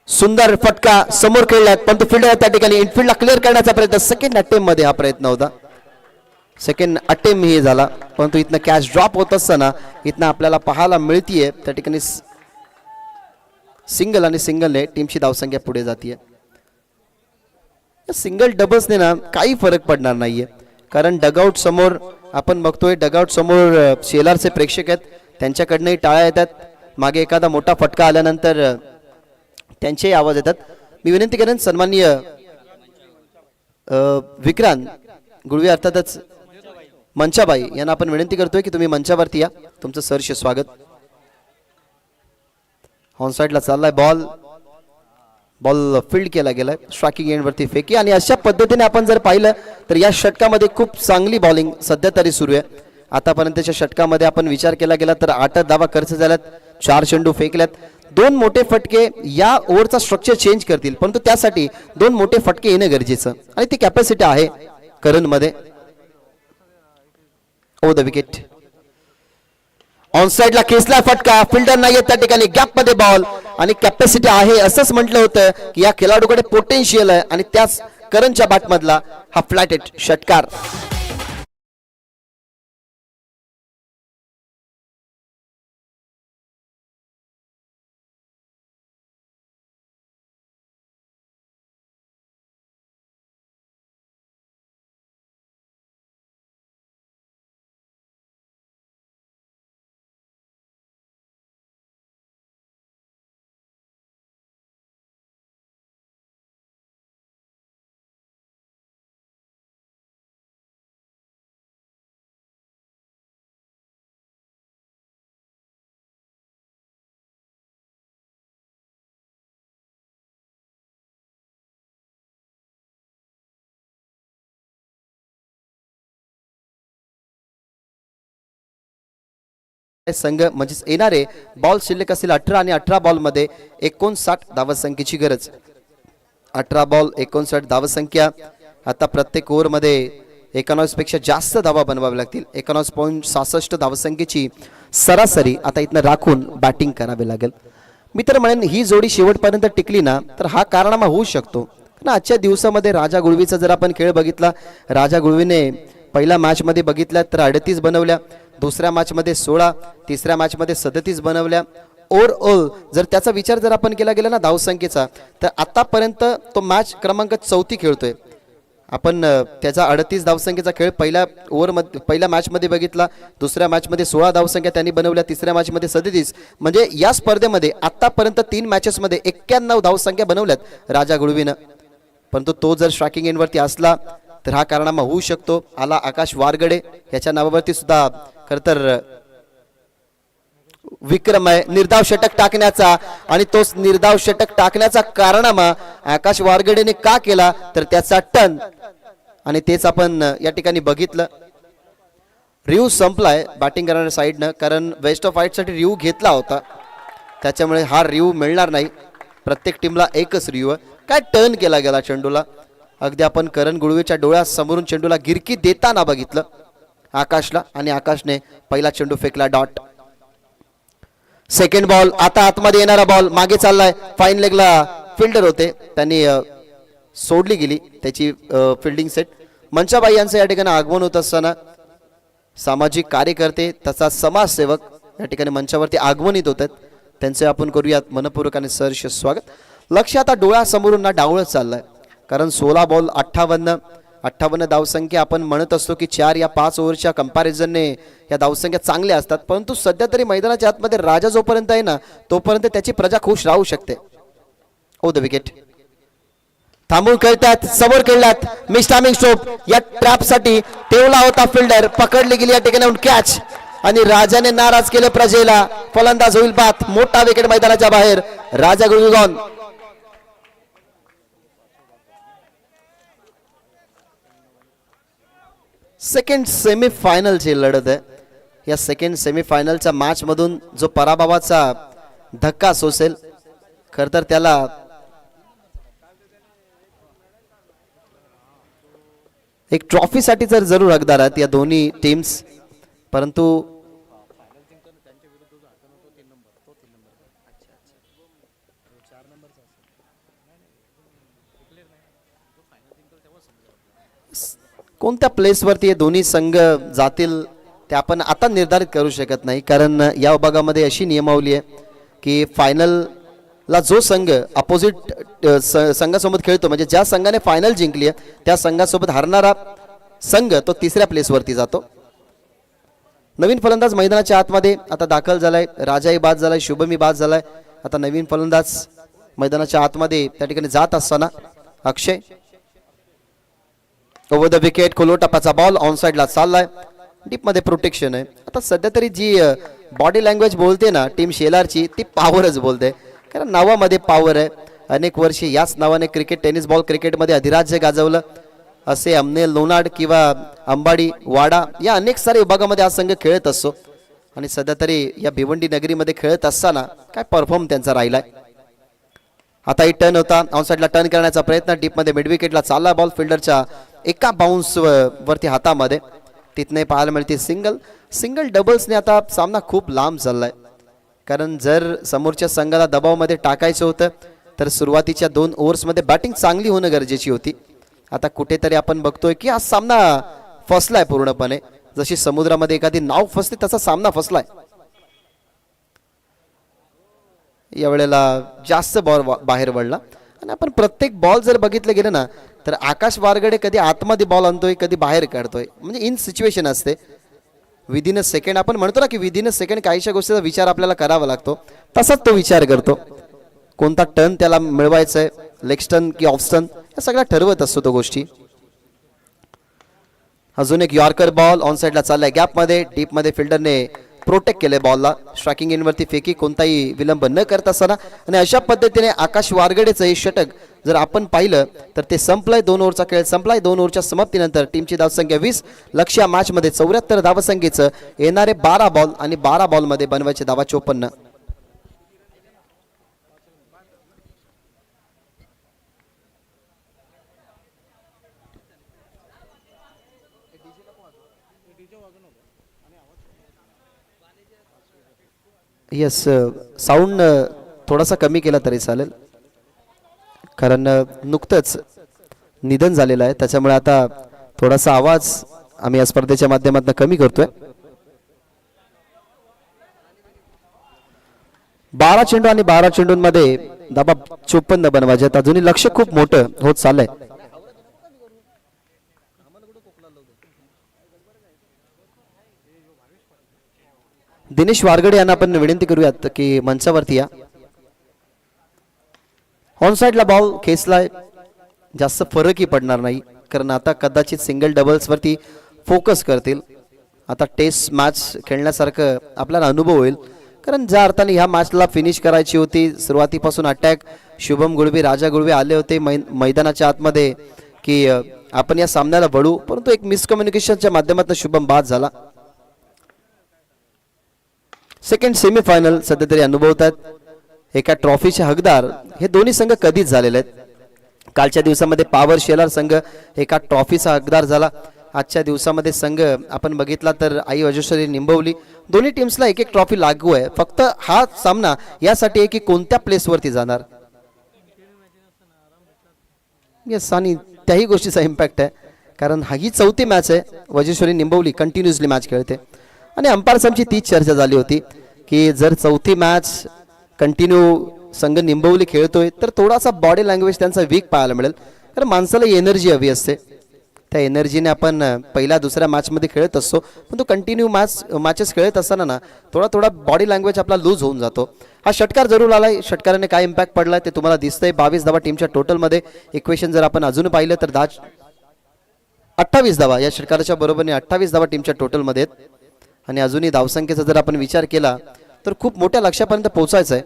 सुंदर फटका समोर खेळलाय, पण तो फिल्डर त्या ठिकाणी इनफिल्डला क्लिअर करण्याचा प्रयत्न. सेकंड अटेम्प्ट मध्ये हा प्रयत्न होता, सेकंड अटेम्प्ट ही झाला, परंतु इथनं कॅच ड्रॉप होत असताना इथनं आपल्याला पाहायला मिळतीये त्या ठिकाणी सिंगल आणि सिंगलने टीमची धावसंख्या पुढे जातीये. सिंगल डबल्सने ना काही फरक पडणार नाहीये, कारण डगआउट समोर आपण बघतोय, डगआउट समोर शेलारचे प्रेक्षक आहेत, त्यांच्याकडनंही टाळ्या येतात. मागे एखादा मोठा फटका आल्यानंतर त्यांचेही आवाज येतात. मी विनंती करेन सन्माननीय विक्रांत गुळवी अर्थातच मंचाबाई यांना आपण विनंती करतोय की तुम्ही मंचावरती या, तुमचं सहर्ष स्वागत. ऑन साइडला चाललाय बॉल, बॉल फील्ड केला गेला स्ट्रायकिंग एंडवरती फेकी. आणि अशा पद्धतीने आपण जर पाहिलं तर या षटकामध्ये खूप चांगली बॉलिंग सध्या तरी सुरू आहे. आतापर्यंतच्या षटकामध्ये आपण विचार केला गेला तर 8 धावा खर्च झाल्यात, 4 चेंडू फेकल्यात. 2 मोठे फटके या ओव्हरचा स्ट्रक्चर चेंज करतील, परंतु त्यासाठी 2 मोठे फटके येणं गरजेचं आणि ती कॅपॅसिटी आहे करणमध्ये. ओ द विकेट. ऑन साइडला खेचला फटका, फिल्डर नाही त्या ठिकाणी, गॅप मध्ये बॉल आणि कॅपॅसिटी आहे असंच म्हटलं होतं की या खेळाडूकडे पोटेन्शियल आहे आणि त्याच करणच्या बॅट मधला हा फ्लॅट हिट षटकार. संघ म्हणजेच येणारे बॉल शिल्लक असतील 18 आणि 18 बॉल मध्ये 59 धावसंख्येची गरज. 18 बॉल 59 धावसंख्या. आता प्रत्येक ओव्हर मध्ये 91 पेक्षा जास्त धावा बनवाव्या लागतील. 91.66 धावसंख्येची सरासरी आता इथनं राखून बॅटिंग करावी लागेल. मी तर म्हणेन ही जोडी शेवटपर्यंत टिकली ना तर हा कारनामा होऊ शकतो. ना आजच्या दिवसामध्ये राजा गुळवीचा जर आपण खेळ बघितला, राजा गुळवीने पहिल्या मॅच मध्ये बघितल्या तर 38 बनवल्या, दुसऱ्या मॅच मध्ये 16, तिसऱ्या मॅच मध्ये 37 बनवल्या. ओव्हरऑल जर त्याचा विचार जर आपण केला गेला ना धावसंख्येचा, तर आतापर्यंत तो मॅच क्रमांक 34 खेळतोय. आपण त्याचा 38 धावसंख्येचा खेळ पहिल्या मॅच मध्ये बघितला, दुसऱ्या मॅच मध्ये 16 धावसंख्या त्यांनी बनवल्या, तिसऱ्या मॅच मध्ये 37. म्हणजे या स्पर्धेमध्ये आतापर्यंत 3 मॅचेस मध्ये 91 धावसंख्या बनवल्यात राजा गुळवीनं. परंतु तो जर स्ट्रायकिंग एंडवरती असला तर हा कारनामा होऊ शकतो. आला आकाश वारगडे, याच्या नावावरती सुद्धा खरं तर विक्रम आहे निर्धाव षटक टाकण्याचा, आणि तोच निर्धाव षटक टाकण्याचा कारनामा आकाश वारगडेने का केला तर त्याचा टर्न, आणि तेच आपण या ठिकाणी बघितलं. रिव्ह संपलाय बॅटिंग करणाऱ्या साईडनं, कारण वेस्ट ऑफ फाईटसाठी रिव्ह घेतला होता, त्याच्यामुळे हा रिव्ह मिळणार नाही. प्रत्येक टीमला एकच रिव्ह. काय टर्न केला गेला चेंडूला, अगदी आपण करण गुळवेच्या डोळ्यासमोरून चेंडूला गिरकी देताना बघितलं आकाशला, आणि आकाशने पहिला चेंडू फेकला डॉट. सेकंड बॉल, आता आतमध्ये येणारा बॉल मागे चाललाय, फाईन लेगला फिल्डर होते त्यांनी सोडली गेली त्याची फिल्डिंग सेट. मंचाबाई यांचं या ठिकाणी आगमन होत असताना सामाजिक कार्यकर्ते तसा समाजसेवक या ठिकाणी मंचावरती आगमनित होत आहेत, त्यांचे आपण करूयात मनपूर्वक आणि सहर्ष स्वागत. लक्ष आता डोळ्यासमोरून ना डावळत चाललंय, कारण 16 बॉल 58 धावसंख्या. आपण म्हणत असतो की 4 या 5 ओव्हरच्या कंपॅरिझनने या धावसंख्या चांगल्या असतात, परंतु सध्या तरी मैदानाच्या आतमध्ये राजा जोपर्यंत आहे ना तोपर्यंत त्याची प्रजा खुश राहू शकते. ओ द विकेट. थांबून खेळतात, समोर खेळलात, मिस टायमिंग स्ट्रोक या ट्रॅप साठी ठेवला होता फिल्डर, पकडली गेली या ठिकाणी कॅच, आणि राजाने नाराज केले प्रजेला. फलंदाज होईल बाद, मोठा विकेट मैदानाच्या बाहेर. राजा गुळगॉन. सेकंड सेमीफायनलची लढत आहे. या सेकंड सेमीफायनलच्या मॅच मधून जो पराभवाचा धक्का सोसेल, खर तर त्याला एक ट्रॉफीसाठी तर जरूर हकदार आहेत या दोन्ही टीम्स, परंतु कोणत्या प्लेसवरती हे दोन्ही संघ जातील ते आपण आता निर्धारित करू शकत नाही, कारण या विभागामध्ये अशी नियमावली आहे की फायनलला जो संघ अपोजिट संघासोबत खेळतो, म्हणजे ज्या संघाने फायनल जिंकली आहे त्या संघासोबत हारणारा संघ तो 3ऱ्या प्लेसवरती जातो. नवीन फलंदाज मैदानाच्या आतमध्ये आता दाखल झालाय, राजाही बाद झालाय, शुभमी बाद झालाय. आता नवीन फलंदाज मैदानाच्या आतमध्ये त्या ठिकाणी जात असताना अक्षय. ओव्हर द विकेट, खोलो टप्प्याचा बॉल ऑन साइडला चाललाय, डीप मध्ये प्रोटेक्शन आहे. आता सध्या तरी जी बॉडी लँग्वेज बोलते ना टीम शेलारची ती पॉवरच बोलते, कारण नावामध्ये पॉवर आहे. अनेक वर्षे याच नावाने क्रिकेट टेनिस बॉल क्रिकेटमध्ये अधिराज्य गाजवलं असे अमनेल लोणाड किंवा अंबाडी वाडा या अनेक साऱ्या विभागामध्ये हा संघ खेळत असतो आणि सध्या तरी या भिवंडी नगरीमध्ये खेळत असताना काय परफॉर्म त्यांचा राहिलाय. आता ही टर्न होता, ऑनसाइडला टर्न करण्याचा प्रयत्न, डीपमध्ये मिड विकेटला चालला बॉल, फिल्डरच्या एका बाउन्स वरती हातामध्ये, तिथने पाहायला मिळते सिंगल डबल्सने आता सामना खूप लांब चाललाय. कारण जर समोरच्या संघाला दबावमध्ये टाकायचं होतं तर सुरुवातीच्या 2 ओव्हर्समध्ये बॅटिंग चांगली होणं गरजेची होती. आता कुठेतरी आपण बघतोय की हा सामना फसलाय पूर्णपणे, जशी समुद्रामध्ये एखादी नाव फसते तसा सामना फसलाय. यावेळेला जास्त बॉल बाहेर वळला आणि आपण प्रत्येक बॉल जर बघितलं गेलं ना तर आकाश वारगडे कधी आतमध्ये बॉल आणतोय कधी बाहेर काढतोय, म्हणजे इन सिच्युएशन असते. विदिन अ सेकंड आपण म्हणतो ना की विदिन अ सेकंड काहीशा गोष्टीचा विचार आपल्याला करावा लागतो, तसाच तो विचार करतो. कोणता टर्न त्याला मिळवायचा आहे, लेग स्टन की ऑफ स्टन, या सगळ्या ठरवत असतो तो गोष्टी. अजून एक यॉर्कर बॉल ऑन साइडला चाललाय गॅपमध्ये, डीपमध्ये फिल्डरने प्रोटेक्ट केले बॉलला, स्ट्रायकिंग एंडवरती फेकी कोणताही विलंब न करता असताना. आणि अशा पद्धतीने आकाश वारगडेचं हे षटक जर आपण पाहिलं तर ते संपलंय. 2 ओव्हरचा खेळ संपलाय. 2 ओव्हरच्या समाप्तीनंतर टीमची धावसंख्या 20, लक्ष्य मॅचमध्ये 74 धावसंख्येचं, येणारे 12 बॉल आणि 12 बॉलमध्ये बनवायचे धावा 54. येस, साऊंड थोडासा कमी केला तरी चालेल, कारण नुकतंच निधन झालेलं आहे, त्याच्यामुळे आता थोडासा आवाज आम्ही या स्पर्धेच्या माध्यमातून कमी करतोय. 12 चेंडू आणि 12 चेंडूंमध्ये धाबा 54 बनवायचे. अजूनही लक्ष खूप मोठं होत चाललंय. दिनेश वारगडे यांना आपण विनंती करूयात की मंचावरती या. ऑन साइडला बॉल खेचलाय, जास्त फरकही पडणार नाही, कारण आता कदाचित सिंगल डबल्स वरती फोकस करतील. आता टेस्ट मॅच खेळण्यासारखं आपल्याला अनुभव होईल, कारण ज्या अर्थाने ह्या मॅचला फिनिश करायची होती, सुरुवातीपासून अटॅक शुभम गुळवे राजा गुळवे आले होते मैदानाच्या आतमध्ये की आपण या सामन्याला वळू, परंतु एक मिसकम्युनिकेशनच्या माध्यमातून शुभम बाद झाला. सेकंड सेमीफायनल सध्या तरी अनुभवतात. एका ट्रॉफीचे हकदार हे दोन्ही संघ कधीच झालेले आहेत. कालच्या दिवसामध्ये पॉवर शेलार संघ एका ट्रॉफीचा हकदार झाला. आजच्या दिवसामध्ये संघ आपण बघितला तर आई वज्रेश्वरी निंबवली, दोन्ही टीम्सला एक एक ट्रॉफी लागू आहे. फक्त हा सामना यासाठी आहे की कोणत्या प्लेसवरती जाणार. येस, आणि त्याही गोष्टीचा इम्पॅक्ट आहे, कारण ही 4थी मॅच आहे. वज्रेश्वरी निंबवली कंटिन्युअसली मॅच खेळते आणि अंपायर्सची तीच चर्चा झाली होती की जर 4थी मॅच कंटिन्यू संघ निंबवली खेळतोय तर थोडासा बॉडी लँग्वेज त्यांचा वीक पाहायला मिळेल, कारण माणसाला एनर्जी हवी असते. त्या एनर्जीने आपण पहिल्या दुसऱ्या मॅचमध्ये खेळत असतो, पण तो कंटिन्यू मॅचेस खेळत असताना ना थोडा बॉडी लँग्वेज आपला लूज होऊन जातो. हा षटकार जरूर आलाय, षटकाराने काय इम्पॅक्ट पडलाय ते तुम्हाला दिसतंय. 22 धावा टीमच्या टोटलमध्ये. इक्वेशन जर आपण अजून पाहिलं तर 28 धावा या षटकाराच्या बरोबरीने 28 धावा टीमच्या टोटलमध्ये आहेत. आणि अजूनही धावसंख्येचा जर आपण विचार केला तर खूप मोठ्या लक्ष्यापर्यंत पोहोचायचं आहे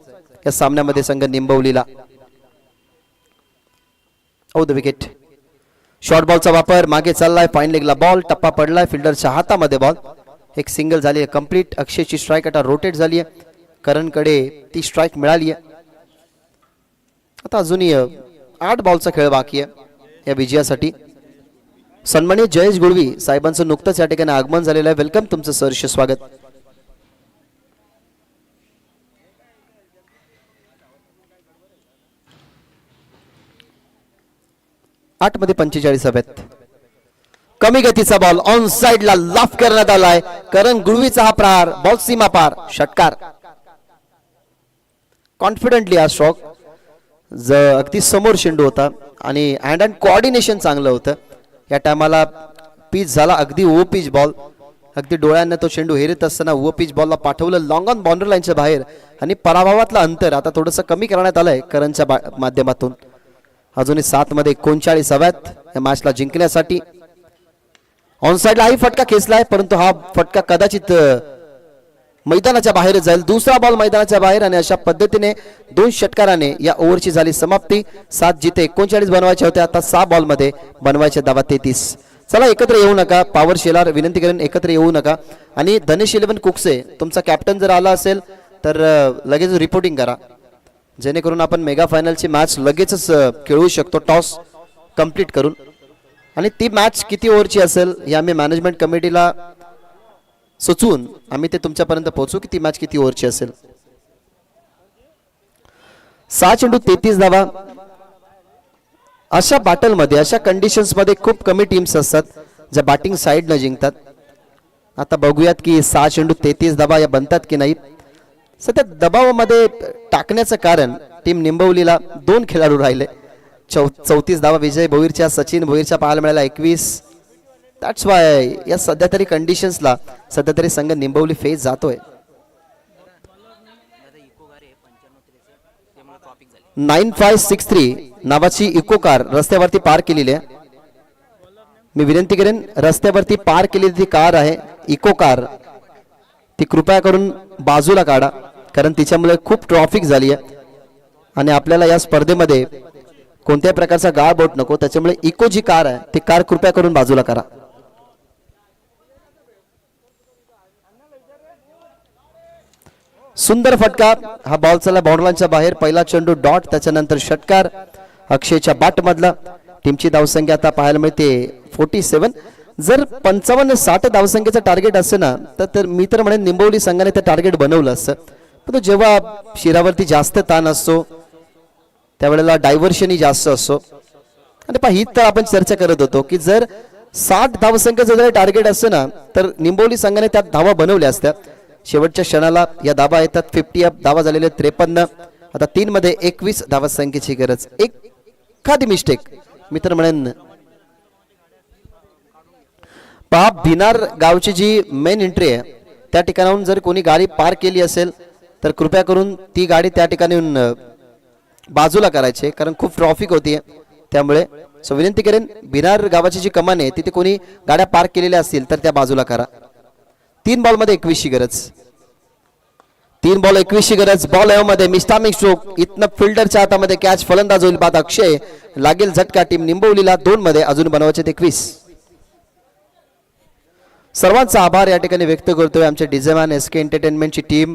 या सामन्यामध्ये संघ निंबवलीला. द विकेट, शॉर्ट बॉलचा वापर, मागे चाललाय, फाईन लेगला बॉल, टप्पा पडलाय, फिल्डरच्या हातामध्ये बॉल, एक सिंगल झाली आहे कंप्लीट. अक्षयची स्ट्राईक आता रोटेट झाली आहे, करणकडे ती स्ट्राईक मिळाली आहे. आता अजूनही 8 बॉलचा खेळ बाकी आहे या विजयासाठी. सन्माननीय जयेश गुळवी साहेबांचं नुकतंच या ठिकाणी आगमन झालेलं आहे. वेलकम, तुमचं सहर्ष स्वागत. 8 मध्ये 45 हवेत. कमी गतीचा बॉल ऑन साइडला लाफ करण्यात आलाय. करण गुळवीचा हा प्रहार, बॉल सीमा पार, षटकार. कॉन्फिडेंटली हा स्ट्रोक, अगदी समोर चेंडू होता आणि हँड अँड कोऑर्डिनेशन चांगलं होतं. या टायमाला पिच झाला अगदी ओ पिच बॉल, अगदी डोळ्यांना तो चेंडू हेरत असताना ओ पिच बॉलला पाठवलं लॉंग ऑन बाउंड्री लाईनच्या बाहेर आणि पराभवातलं अंतर आता थोडंसं कमी करण्यात आलंय करणच्या माध्यमातून. अजूनही 7 मध्ये 39 हव्यात या मॅचला जिंकण्यासाठी. ऑन साइडला हाही फटका खेचलाय, परंतु हा फटका कदाचित मैदानाच्या बाहेर जाईल. दुसरा बॉल मैदानाच्या बाहेर आणि अशा पद्धतीने 2 षटकाराने या ओव्हरची झाली समाप्ती. 7 जिते 39 बनवायचे होते, आता 6 बॉलमध्ये बनवायचे धावा 33. चला एकत्र येऊ नका, पॉवर शेलार विनंती करेन एकत्र येऊ नका. आणि धनेश 11 कुकसे तुमचा कॅप्टन जर आला असेल तर लगेच रिपोर्टिंग करा, जेणेकरून आपण मेगा फायनलची मॅच लगेचच खेळू शकतो टॉस कंप्लीट करून. आणि ती मॅच किती ओव्हरची असेल हे आम्ही मॅनेजमेंट कमिटीला सुचवून आम्ही ते तुमच्यापर्यंत पोहोचू की ती मॅच किती ओव्हरची असेल. 6 चेंडू 33 धावा. अशा बॅटलमध्ये अशा कंडिशन्समध्ये खूप कमी टीम्स असतात ज्या बॅटिंग साईडनं जिंकतात. आता बघूयात की 6 चेंडू 33 धावा या बनतात की नाही. सध्या दबावामध्ये टाकण्याचं कारण टीम निंबवलीला 2 खेळाडू राहिले. 34 धावा विजय भोईरच्या, सचिन भोईरच्या पाहायला मिळाला 21. दॅट्स वाय या सध्या तरी कंडिशन्सला सध्या तरी संघ निंबवली फेस जातोय. 9563 नावाची इको कार रस्त्यावरती पार्क केलेली आहे. मी विनंती करेन, रस्त्यावरती पार्क केलेली ती कार आहे इको कार, ती कृपया करून बाजूला काढा, कारण तिच्यामुळे खूप ट्रॉफिक झाली आहे आणि आपल्याला या स्पर्धेमध्ये कोणत्याही प्रकारचा गाळबोट नको. त्याच्यामुळे इको जी कार आहे ती कार कृपया करून बाजूला करा. सुंदर फटका, हा बॉल चला बाउंड्रीच्या बाहेर. पहिला चेंडू डॉट, त्याच्यानंतर षटकार अक्षयच्या बॅट मधला. टीमची धावसंख्या आता पाहायला मिळते 47. जर 55-60 धावसंख्येचं टार्गेट असेल ना तर मी तर म्हणेन निंबवली संघाने ते टार्गेट बनवलं असतं. पण जेव्हा शिरावरती जास्त ताण असतो त्यावेळेला डायव्हर्शनही जास्त असतो. आणि पहा ही तर आपण चर्चा करत होतो की जर 60 धावसंख्येचं जर टार्गेट असतं ना तर निंबवली संघाने त्यात धावा बनवल्या असत्या. शेवटच्या क्षणाला या धावा येतात. 50 अप, धावा झालेले 53. आता 3 मध्ये 21 धावसंख्येची गरज. एखादी मिस्टेक मी तर म्हणेन. पहा भिनार गावची जी मेन एंट्री आहे त्या ठिकाणाहून जर कोणी गाडी पार्क केली असेल तर कृपया करून ती गाडी त्या ठिकाणी बाजूला करायची, कारण खूप ट्रॉफिक होतीये. त्यामुळे सो विनंती करेन, भिनार गावाची जी कमान आहे तिथे कोणी गाड्या पार्क केलेल्या असतील तर त्या बाजूला करा. 3 बॉलमध्ये 21ची गरज. 3 बॉल 21ची गरज. बॉल मध्ये मिस्टामिक स्ट्रोक, इथनं फिल्डरच्या हातामध्ये कॅच, फलंदाज होईल बाद अक्षय, लागेल झटका. टीम निंबवलीला 2 मध्ये अजून बनवायचे 21. सर्वांचा आभार या ठिकाणी व्यक्त करतोय आमचे डिझेमॅन SK एंटरटेनमेंटची टीम,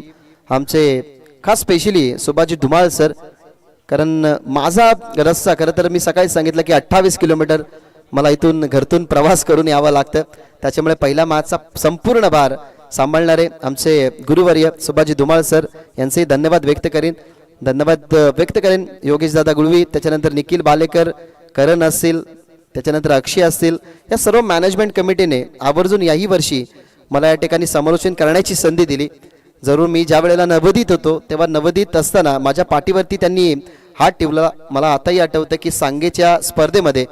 आमचे खास स्पेशली सुभाजी धुमाळ सर. कारण माझा रस्ता खरं तर मी सकाळी सांगितलं की 28 किलोमीटर मला इथून घरतून प्रवास करून यावं लागतं. त्याच्यामुळे पहिला मॅचचा संपूर्ण भार सांभाळणारे आमचे गुरुवर्य सुभाजी धुमाळ सर यांचे धन्यवाद व्यक्त करेन. योगेश दादा गुळवी, त्याच्यानंतर निखिल बालेकर, करण असतील, त्याच्यानंतर अक्षय असतील, या सर्व मॅनेजमेंट कमिटीने आवर्जून याही वर्षी मला या ठिकाणी समालोचन करण्याची संधी दिली. जरूर मी ज्या वेळेला नवोदित होतो तेव्हा नवोदित असताना माझ्या पाठीवरती त्यांनी हात ठेवला. मला आताही आठवतं की सांगेच्या स्पर्धेमध्ये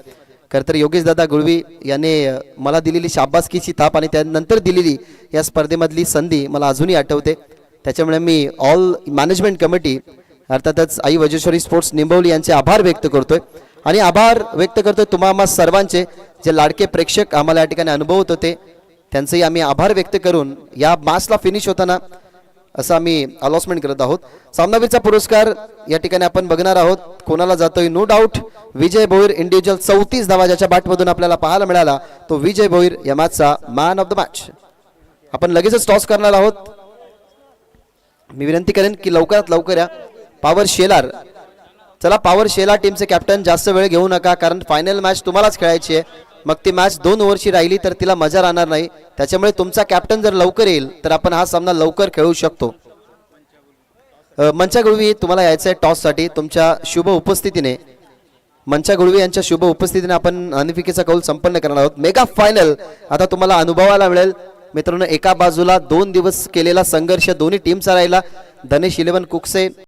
खरं तर योगेश दादा गुळवी याने मला दिलेली शाबासकीची थाप आणि त्यानंतर दिलेली या स्पर्धेमधली संधी मला अजूनही आठवते. त्याच्यामुळे मी ऑल मॅनेजमेंट कमिटी अर्थातच आई वजेश्वरी स्पोर्ट्स निंबवली यांचे आभार व्यक्त करतोय. आणि आभार व्यक्त करतोय तुम्हा सर्वांचे, जे लाडके प्रेक्षक आम्हाला या ठिकाणी अनुभवत होते त्यांचेही आम्ही आभार व्यक्त करून या मॅचला फिनिश होताना असं आम्ही अलॉसमेंट करत आहोत. सामनावीरचा पुरस्कार या ठिकाणी आपण बघणार आहोत कोणाला जातोय. नो डाऊट विजय भोईर इंडिव्हिज्युअल 34 धावा ज्याच्या बॅटमधून आपल्याला पाहायला मिळाला तो विजय भोईर या मॅचचा मॅन ऑफ द मॅच. आपण लगेचच टॉस करणार आहोत. मी विनंती करेन की लवकरात लवकर या. पॉवर शेलार, चला पॉवर शेलार टीमचे कॅप्टन, जास्त वेळ घेऊ नका कारण फायनल मॅच तुम्हालाच खेळायची आहे. मग ती मॅच 2 ओव्हरची राहिली तर तिला मजा राहणार नाही. त्याच्यामुळे तुमचा कॅप्टन जर लवकर येईल तर आपण हा सामना लवकर खेळू शकतो. मंचा गुळवी तुम्हाला यायचं आहे टॉससाठी. तुमच्या शुभ उपस्थितीने, मंचा गुळवी यांच्या शुभ उपस्थितीने आपण अनिफिकेचा कौल संपन्न करणार आहोत. मेगा फायनल आता तुम्हाला अनुभवायला मिळेल मित्रांनो. एका बाजूला 2 दिवस केलेला संघर्ष दोन्ही टीमचा राहिला. धनेश 11 कुकसे